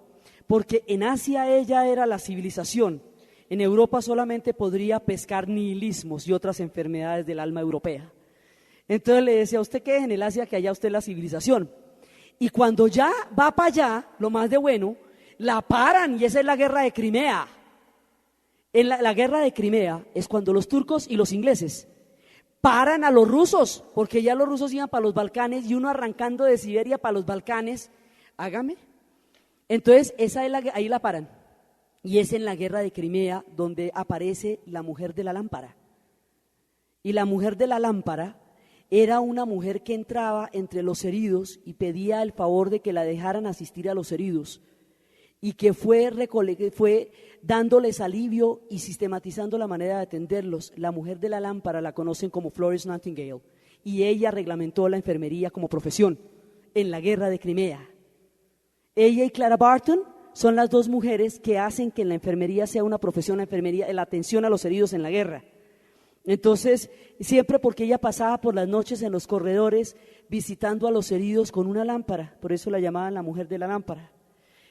porque en Asia ella era la civilización, en Europa solamente podría pescar nihilismos y otras enfermedades del alma europea. Entonces le decía, usted qué es en el Asia, que allá usted es la civilización. Y cuando ya va para allá, lo más de bueno, la paran y esa es la guerra de Crimea. En la guerra de Crimea es cuando los turcos y los ingleses paran a los rusos, porque ya los rusos iban para los Balcanes y uno arrancando de Siberia para los Balcanes, hágame. Entonces ahí la paran y es en la guerra de Crimea donde aparece la mujer de la lámpara. Y la mujer de la lámpara era una mujer que entraba entre los heridos y pedía el favor de que la dejaran asistir a los heridos y que fue dándoles alivio y sistematizando la manera de atenderlos. La mujer de la lámpara la conocen como Florence Nightingale y ella reglamentó la enfermería como profesión en la guerra de Crimea. Ella y Clara Barton son las dos mujeres que hacen que la enfermería sea una profesión, la enfermería, la atención a los heridos en la guerra. Entonces, siempre porque ella pasaba por las noches en los corredores visitando a los heridos con una lámpara, por eso la llamaban la mujer de la lámpara.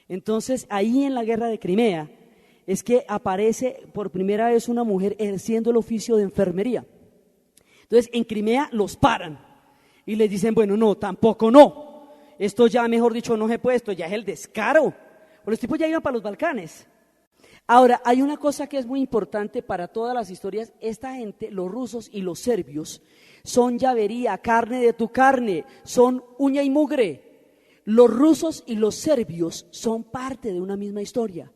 Entonces, ahí en la guerra de Crimea es que aparece por primera vez una mujer ejerciendo el oficio de enfermería. Entonces, en Crimea los paran y les dicen, bueno, no, tampoco no. Esto ya, mejor dicho, no se puede, esto ya es el descaro. Los tipos ya iban para los Balcanes. Ahora, hay una cosa que es muy importante para todas las historias. Esta gente, los rusos y los serbios, son llavería, carne de tu carne, son uña y mugre. Los rusos y los serbios son parte de una misma historia.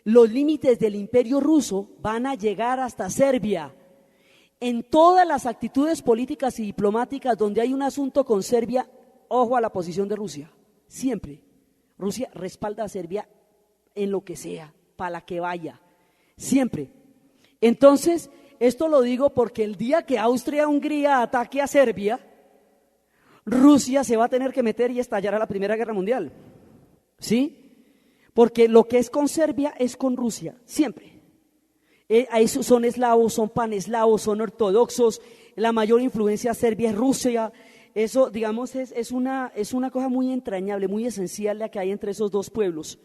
Los límites del imperio ruso van a llegar hasta Serbia. En todas las actitudes políticas y diplomáticas donde hay un asunto con Serbia, ojo a la posición de Rusia, siempre. Rusia respalda a Serbia en lo que sea, para la que vaya, siempre. Entonces, esto lo digo porque el día que Austria-Hungría ataque a Serbia, Rusia se va a tener que meter y estallará la Primera Guerra Mundial, ¿sí? Porque lo que es con Serbia es con Rusia, siempre. Ahí son eslavos, son paneslavos, son ortodoxos, la mayor influencia serbia es Rusia. Eso, digamos, es una cosa muy entrañable, muy esencial la que hay entre esos dos pueblos,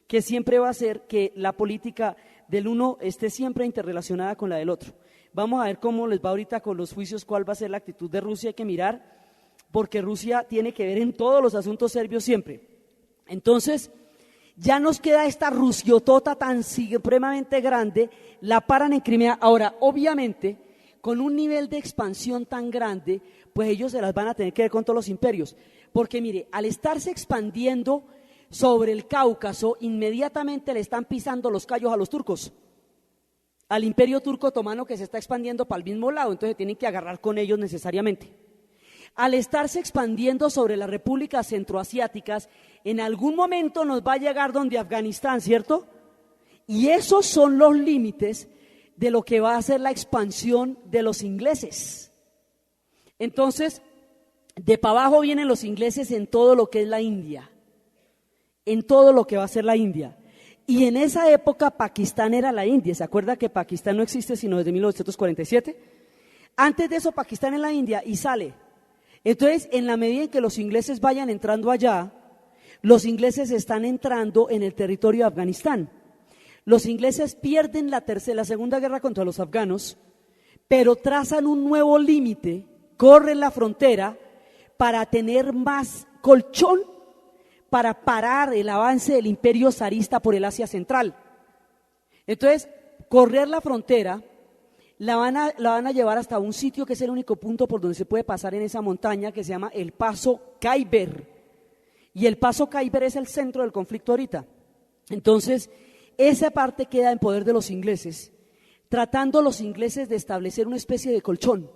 que siempre va a hacer que la política del uno esté siempre interrelacionada con la del otro. Vamos a ver cómo les va ahorita con los juicios, cuál va a ser la actitud de Rusia, hay que mirar, porque Rusia tiene que ver en todos los asuntos serbios siempre. Entonces, ya nos queda esta rusiotota tan supremamente grande, la paran en Crimea. Ahora, obviamente, con un nivel de expansión tan grande, pues ellos se las van a tener que ver con todos los imperios, porque mire, al estarse expandiendo sobre el Cáucaso, inmediatamente le están pisando los callos a los turcos, al imperio turco otomano que se está expandiendo para el mismo lado, entonces tienen que agarrar con ellos necesariamente. Al estarse expandiendo sobre las repúblicas centroasiáticas, en algún momento nos va a llegar donde Afganistán, ¿cierto? Y esos son los límites de lo que va a ser la expansión de los ingleses. Entonces, de para abajo vienen los ingleses en todo lo que es la India, en todo lo que va a ser la India. Y en esa época Pakistán era la India. ¿Se acuerda que Pakistán no existe sino desde 1947? Antes de eso Pakistán es la India y sale. Entonces, en la medida en que los ingleses vayan entrando allá, los ingleses están entrando en el territorio de Afganistán. Los ingleses pierden la Segunda Guerra contra los afganos, pero trazan un nuevo límite, corren la frontera para tener más colchón para parar el avance del imperio zarista por el Asia Central. Entonces, correr la frontera la van a llevar hasta un sitio que es el único punto por donde se puede pasar en esa montaña, que se llama el Paso Khyber. Y el Paso Khyber es el centro del conflicto ahorita. Entonces, esa parte queda en poder de los ingleses, tratando los ingleses de establecer una especie de colchón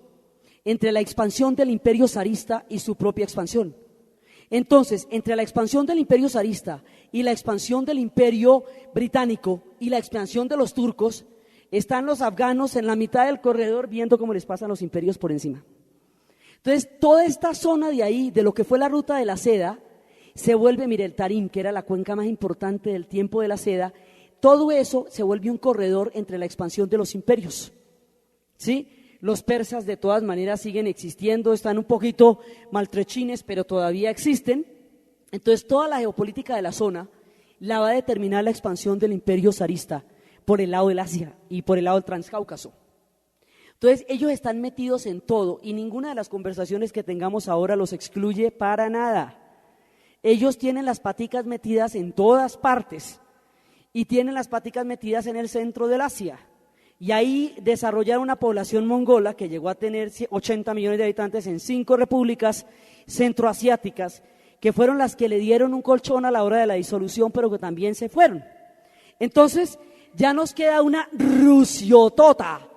entre la expansión del imperio zarista y su propia expansión. Entonces, entre la expansión del imperio zarista y la expansión del imperio británico y la expansión de los turcos, están los afganos en la mitad del corredor viendo cómo les pasan los imperios por encima. Entonces, toda esta zona de ahí, de lo que fue la ruta de la seda, se vuelve, mire, el Tarim, que era la cuenca más importante del tiempo de la seda, todo eso se vuelve un corredor entre la expansión de los imperios, ¿sí? Los persas de todas maneras siguen existiendo, están un poquito maltrechines, pero todavía existen. Entonces, toda la geopolítica de la zona la va a determinar la expansión del imperio zarista por el lado del Asia y por el lado del Transcáucaso. Entonces, ellos están metidos en todo y ninguna de las conversaciones que tengamos ahora los excluye para nada. Ellos tienen las paticas metidas en todas partes. y tienen las paticas metidas en el centro del Asia. Y ahí desarrollaron una población mongola que llegó a tener 80 millones de habitantes en 5 repúblicas centroasiáticas, que fueron las que le dieron un colchón a la hora de la disolución, pero que también se fueron. Entonces, ya nos queda una Rusiotota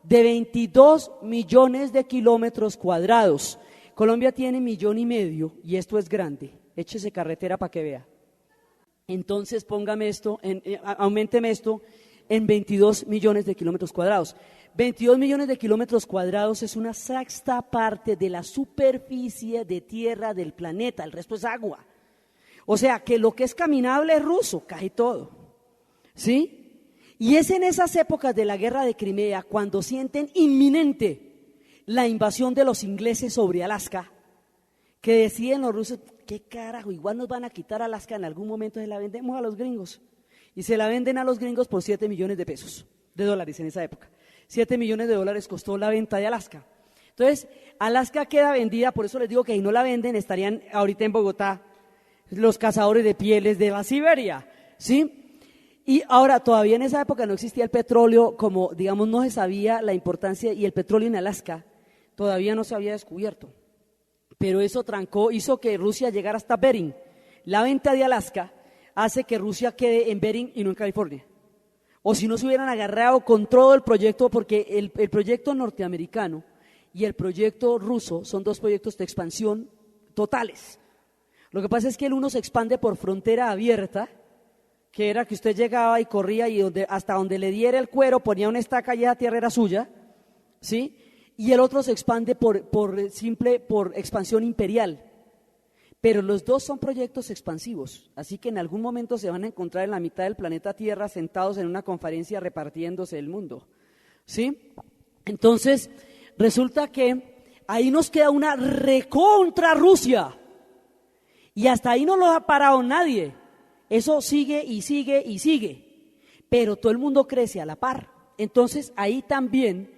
de 22 millones de kilómetros cuadrados. Colombia tiene 1,5 millones y esto es grande. Échese carretera para que vea. Entonces, auménteme esto en 22 millones de kilómetros cuadrados. 22 millones de kilómetros cuadrados es una sexta parte de la superficie de tierra del planeta, el resto es agua. O sea, que lo que es caminable es ruso, cae todo, ¿sí? Y es en esas épocas de la guerra de Crimea cuando sienten inminente la invasión de los ingleses sobre Alaska, que deciden los rusos, ¿qué carajo? Igual nos van a quitar Alaska en algún momento, se la vendemos a los gringos. Y se la venden a los gringos por 7 millones de pesos, de dólares en esa época. 7 millones de dólares costó la venta de Alaska. Entonces, Alaska queda vendida, por eso les digo que si no la venden, estarían ahorita en Bogotá los cazadores de pieles de la Siberia, ¿sí? Y ahora, todavía en esa época no existía el petróleo, como digamos no se sabía la importancia, y el petróleo en Alaska todavía no se había descubierto. Pero eso hizo que Rusia llegara hasta Bering. La venta de Alaska hace que Rusia quede en Bering y no en California. O si no se hubieran agarrado con todo el proyecto, porque el proyecto norteamericano y el proyecto ruso son 2 proyectos de expansión totales. Lo que pasa es que el uno se expande por frontera abierta, que era que usted llegaba y corría y hasta donde le diera el cuero ponía una estaca y la tierra era suya, ¿sí? Y el otro se expande por expansión imperial. Pero los 2 son proyectos expansivos, así que en algún momento se van a encontrar en la mitad del planeta Tierra sentados en una conferencia repartiéndose el mundo, ¿sí? Entonces, resulta que ahí nos queda una recontra Rusia y hasta ahí no lo ha parado nadie, eso sigue y sigue y sigue, pero todo el mundo crece a la par. Entonces, ahí también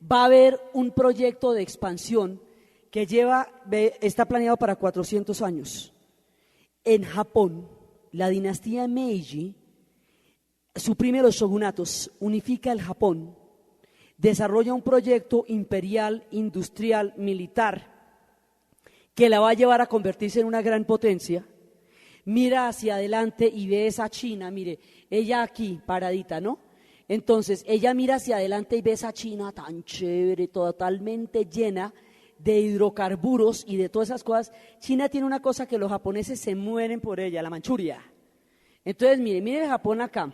va a haber un proyecto de expansión que está planeado para 400 años. En Japón, la dinastía Meiji suprime los shogunatos, unifica el Japón, desarrolla un proyecto imperial, industrial, militar, que la va a llevar a convertirse en una gran potencia. Mira hacia adelante y ve esa China, mire, ella aquí paradita, ¿no? Entonces, ella mira hacia adelante y ve esa China tan chévere, totalmente llena de hidrocarburos y de todas esas cosas. China tiene una cosa que los japoneses se mueren por ella, la Manchuria. Entonces, mire el Japón acá.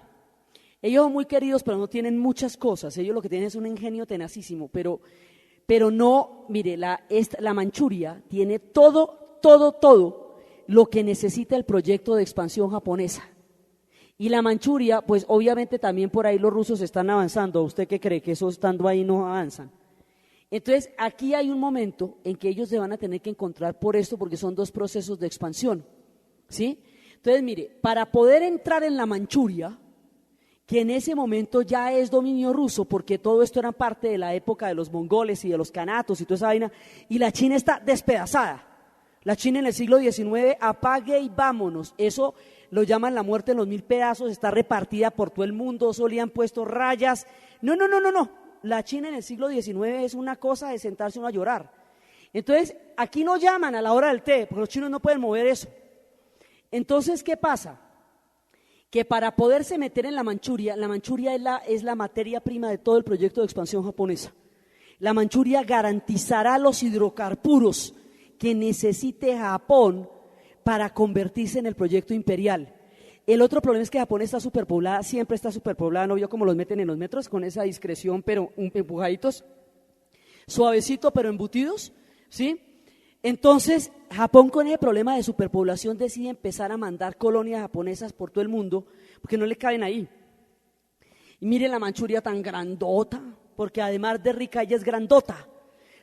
Ellos son muy queridos, pero no tienen muchas cosas. Ellos lo que tienen es un ingenio tenacísimo, pero no, mire, la Manchuria tiene todo lo que necesita el proyecto de expansión japonesa. Y la Manchuria, pues obviamente también por ahí los rusos están avanzando. ¿Usted qué cree? ¿Que eso estando ahí no avanzan? Entonces, aquí hay un momento en que ellos se van a tener que encontrar por esto, porque son 2 procesos de expansión, ¿sí? Entonces, mire, para poder entrar en la Manchuria, que en ese momento ya es dominio ruso, porque todo esto era parte de la época de los mongoles y de los kanatos y toda esa vaina, y la China está despedazada. La China en el siglo XIX, apague y vámonos, eso lo llaman la muerte en los 1000 pedazos, está repartida por todo el mundo, solo le han puesto rayas. No. La China en el siglo XIX es una cosa de sentarse uno a llorar. Entonces, aquí no llaman a la hora del té, porque los chinos no pueden mover eso. Entonces, ¿qué pasa? Que para poderse meter en la Manchuria es la materia prima de todo el proyecto de expansión japonesa. La Manchuria garantizará los hidrocarburos que necesite Japón para convertirse en el proyecto imperial. El otro problema es que Japón está superpoblada, siempre está superpoblada, ¿no vio cómo los meten en los metros? Con esa discreción, pero empujaditos, suavecito pero embutidos, ¿sí? Entonces, Japón con ese problema de superpoblación decide empezar a mandar colonias japonesas por todo el mundo, porque no le caben ahí. Y mire la Manchuria tan grandota, porque además de rica ella es grandota.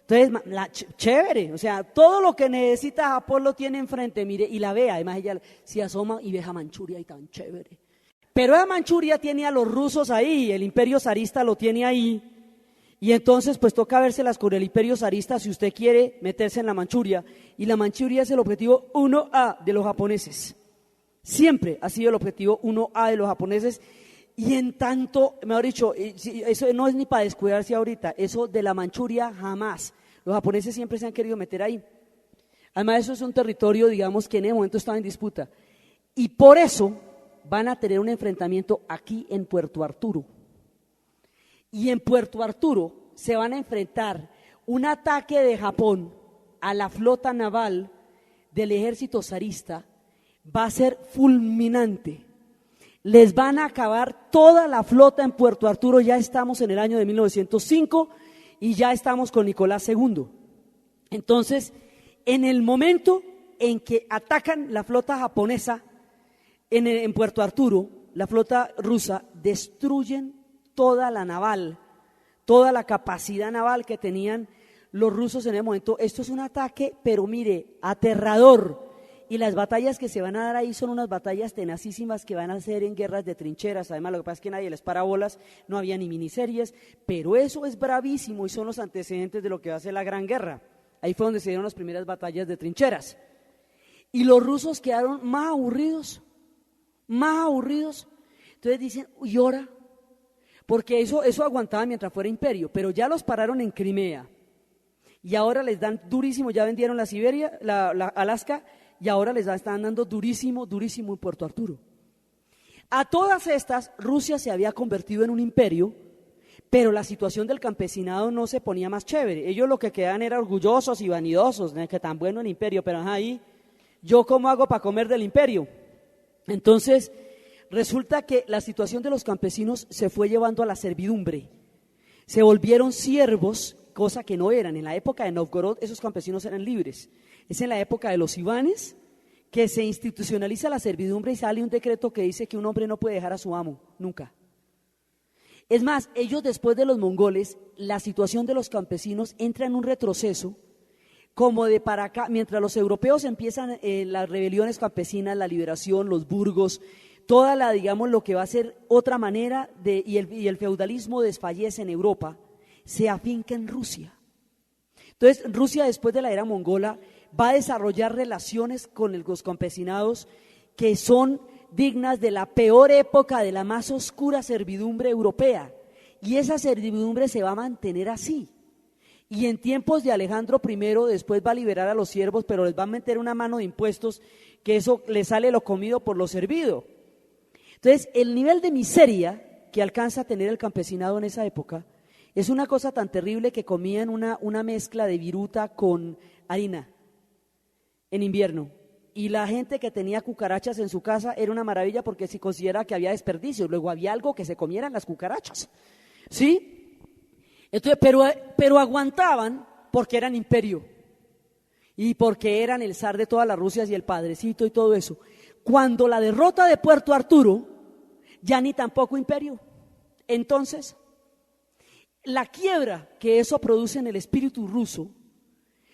Entonces, chévere, o sea, todo lo que necesita Japón lo tiene enfrente, mire, y la ve, además ella se asoma y ve a Manchuria y tan chévere. Pero esa Manchuria tiene a los rusos ahí, el imperio zarista lo tiene ahí, y entonces pues toca vérselas con el imperio zarista si usted quiere meterse en la Manchuria, y la Manchuria es el objetivo 1A de los japoneses, Siempre ha sido el objetivo 1A de los japoneses. Y en tanto, mejor dicho, eso no es ni para descuidarse ahorita, eso de la Manchuria jamás. Los japoneses siempre se han querido meter ahí. Además, eso es un territorio, digamos, que en ese momento estaba en disputa. Y por eso van a tener un enfrentamiento aquí en Puerto Arturo. Y en Puerto Arturo se van a enfrentar un ataque de Japón a la flota naval del ejército zarista. Va a ser fulminante. Les van a acabar toda la flota en Puerto Arturo. Ya estamos en el año de 1905 y ya estamos con Nicolás II. Entonces, en el momento en que atacan la flota japonesa en Puerto Arturo, la flota rusa, destruyen toda la naval, toda la capacidad naval que tenían los rusos en ese momento. Esto es un ataque, pero mire, aterrador. Y las batallas que se van a dar ahí son unas batallas tenacísimas que van a ser en guerras de trincheras. Además, lo que pasa es que nadie les para bolas, no había ni miniseries, pero eso es bravísimo y son los antecedentes de lo que va a ser la Gran Guerra. Ahí fue donde se dieron las primeras batallas de trincheras. Y los rusos quedaron más aburridos. Entonces dicen, ¿y ahora? Porque eso aguantaba mientras fuera imperio, pero ya los pararon en Crimea. Y ahora les dan durísimo, ya vendieron la Siberia, la Alaska, y ahora les están dando durísimo en Puerto Arturo. A todas estas, Rusia se había convertido en un imperio, pero la situación del campesinado no se ponía más chévere. Ellos lo que quedan eran orgullosos y vanidosos, que tan bueno el imperio, pero ahí, ¿yo cómo hago para comer del imperio? Entonces, resulta que la situación de los campesinos se fue llevando a la servidumbre. Se volvieron siervos, cosa que no eran. En la época de Novgorod, esos campesinos eran libres. Es en la época de los Ivanes que se institucionaliza la servidumbre y sale un decreto que dice que un hombre no puede dejar a su amo, nunca. Es más, ellos después de los mongoles, la situación de los campesinos entra en un retroceso como de para acá, mientras los europeos empiezan las rebeliones campesinas, la liberación, los burgos, toda la, digamos, lo que va a ser otra manera y el feudalismo desfallece en Europa, se afinca en Rusia. Entonces, Rusia después de la era mongola va a desarrollar relaciones con los campesinados que son dignas de la peor época, de la más oscura servidumbre europea. Y esa servidumbre se va a mantener así. Y en tiempos de Alejandro I, después va a liberar a los siervos, pero les va a meter una mano de impuestos, que eso le sale lo comido por lo servido. Entonces, el nivel de miseria que alcanza a tener el campesinado en esa época es una cosa tan terrible que comían una mezcla de viruta con harina en invierno. Y la gente que tenía cucarachas en su casa era una maravilla porque se considera que había desperdicios. Luego había algo que se comieran las cucarachas, ¿sí? Entonces, pero aguantaban porque eran imperio y porque eran el zar de todas las Rusias y el padrecito y todo eso. Cuando la derrota de Puerto Arturo, ya ni tampoco imperio. Entonces, la quiebra que eso produce en el espíritu ruso,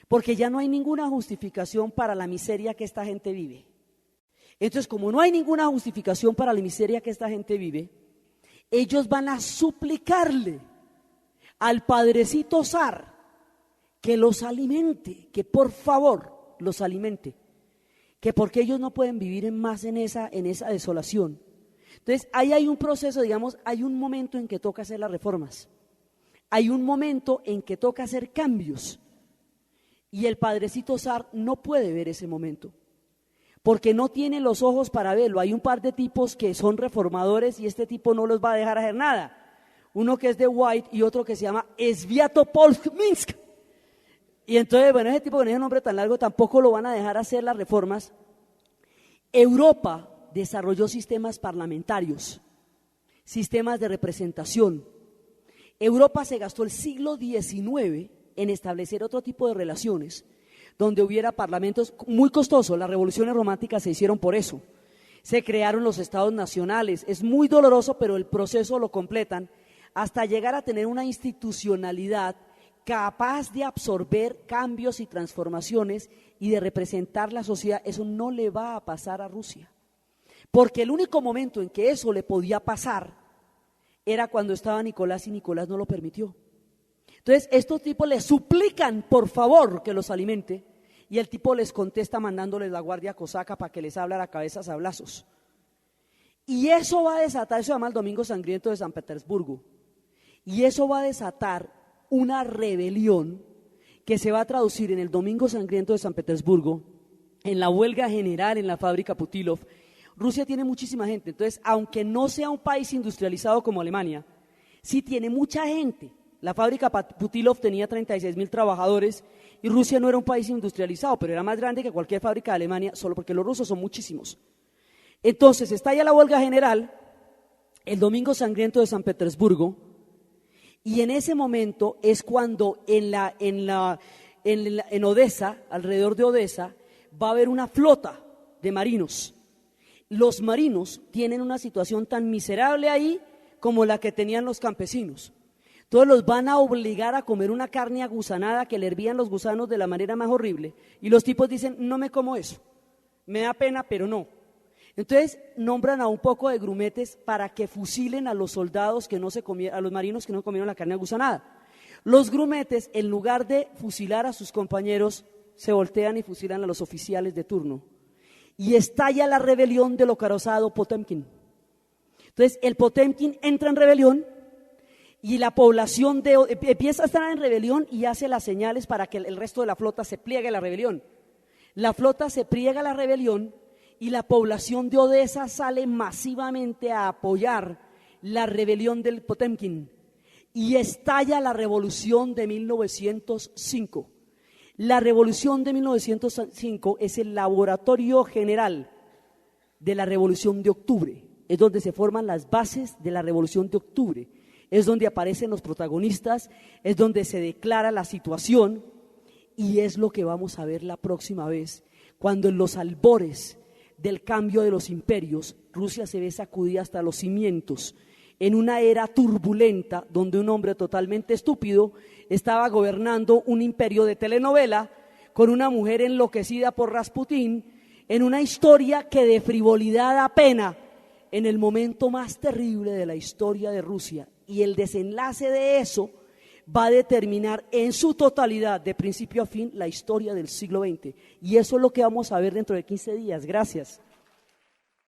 porque ya no hay ninguna justificación para la miseria que esta gente vive. Entonces, como no hay ninguna justificación para la miseria que esta gente vive, ellos van a suplicarle al padrecito zar que los alimente, que por favor los alimente, que porque ellos no pueden vivir más en esa desolación. Entonces, ahí hay un proceso, digamos, hay un momento en que toca hacer las reformas, hay un momento en que toca hacer cambios. Y el padrecito zar no puede ver ese momento, porque no tiene los ojos para verlo. Hay un par de tipos que son reformadores y este tipo no los va a dejar hacer nada. Uno que es de White y otro que se llama Sviatopolsk Minsk. Y entonces, bueno, ese tipo con ese nombre tan largo tampoco lo van a dejar hacer las reformas. Europa desarrolló sistemas parlamentarios, sistemas de representación. Europa se gastó el siglo XIX en establecer otro tipo de relaciones, donde hubiera parlamentos muy costosos. Las revoluciones románticas se hicieron por eso. Se crearon los estados nacionales. Es muy doloroso, pero el proceso lo completan hasta llegar a tener una institucionalidad capaz de absorber cambios y transformaciones y de representar la sociedad. Eso no le va a pasar a Rusia, porque el único momento en que eso le podía pasar era cuando estaba Nicolás y Nicolás no lo permitió. Entonces, estos tipos le suplican, por favor, que los alimente, Y el tipo les contesta mandándoles la guardia cosaca para que les hablara a cabeza a sablazos. Y eso va a desatar, eso se llama el Domingo Sangriento de San Petersburgo. Y eso va a desatar una rebelión que se va a traducir en el Domingo Sangriento de San Petersburgo, en la huelga general en la fábrica Putilov. Rusia tiene muchísima gente, entonces aunque no sea un país industrializado como Alemania, sí tiene mucha gente. La fábrica Putilov tenía 36.000 trabajadores y Rusia no era un país industrializado, pero era más grande que cualquier fábrica de Alemania, solo porque los rusos son muchísimos. Entonces estalla la huelga general, el Domingo Sangriento de San Petersburgo, y en ese momento es cuando en Odessa, alrededor de Odessa, va a haber una flota de marinos. Los marinos tienen una situación tan miserable ahí como la que tenían los campesinos. Entonces los van a obligar a comer una carne agusanada que le hervían los gusanos de la manera más horrible. Y los tipos dicen, no me como eso, me da pena, pero no. Entonces nombran a un poco de grumetes para que fusilen a los soldados que no se comieron, a los marinos que no comieron la carne agusanada. Los grumetes, en lugar de fusilar a sus compañeros, se voltean y fusilan a los oficiales de turno. Y estalla la rebelión del acorazado Potemkin. Entonces el Potemkin entra en rebelión y la población empieza a estar en rebelión y hace las señales para que el resto de la flota se pliegue a la rebelión. La flota se pliega a la rebelión y la población de Odessa sale masivamente a apoyar la rebelión del Potemkin y estalla la revolución de 1905. La revolución de 1905 es el laboratorio general de la revolución de octubre, es donde se forman las bases de la revolución de octubre, es donde aparecen los protagonistas, es donde se declara la situación y es lo que vamos a ver la próxima vez, cuando en los albores del cambio de los imperios, Rusia se ve sacudida hasta los cimientos, en una era turbulenta donde un hombre totalmente estúpido estaba gobernando un imperio de telenovela con una mujer enloquecida por Rasputín, en una historia que de frivolidad da pena, en el momento más terrible de la historia de Rusia. Y el desenlace de eso va a determinar en su totalidad, de principio a fin, la historia del siglo XX. Y eso es lo que vamos a ver dentro de 15 días. Gracias.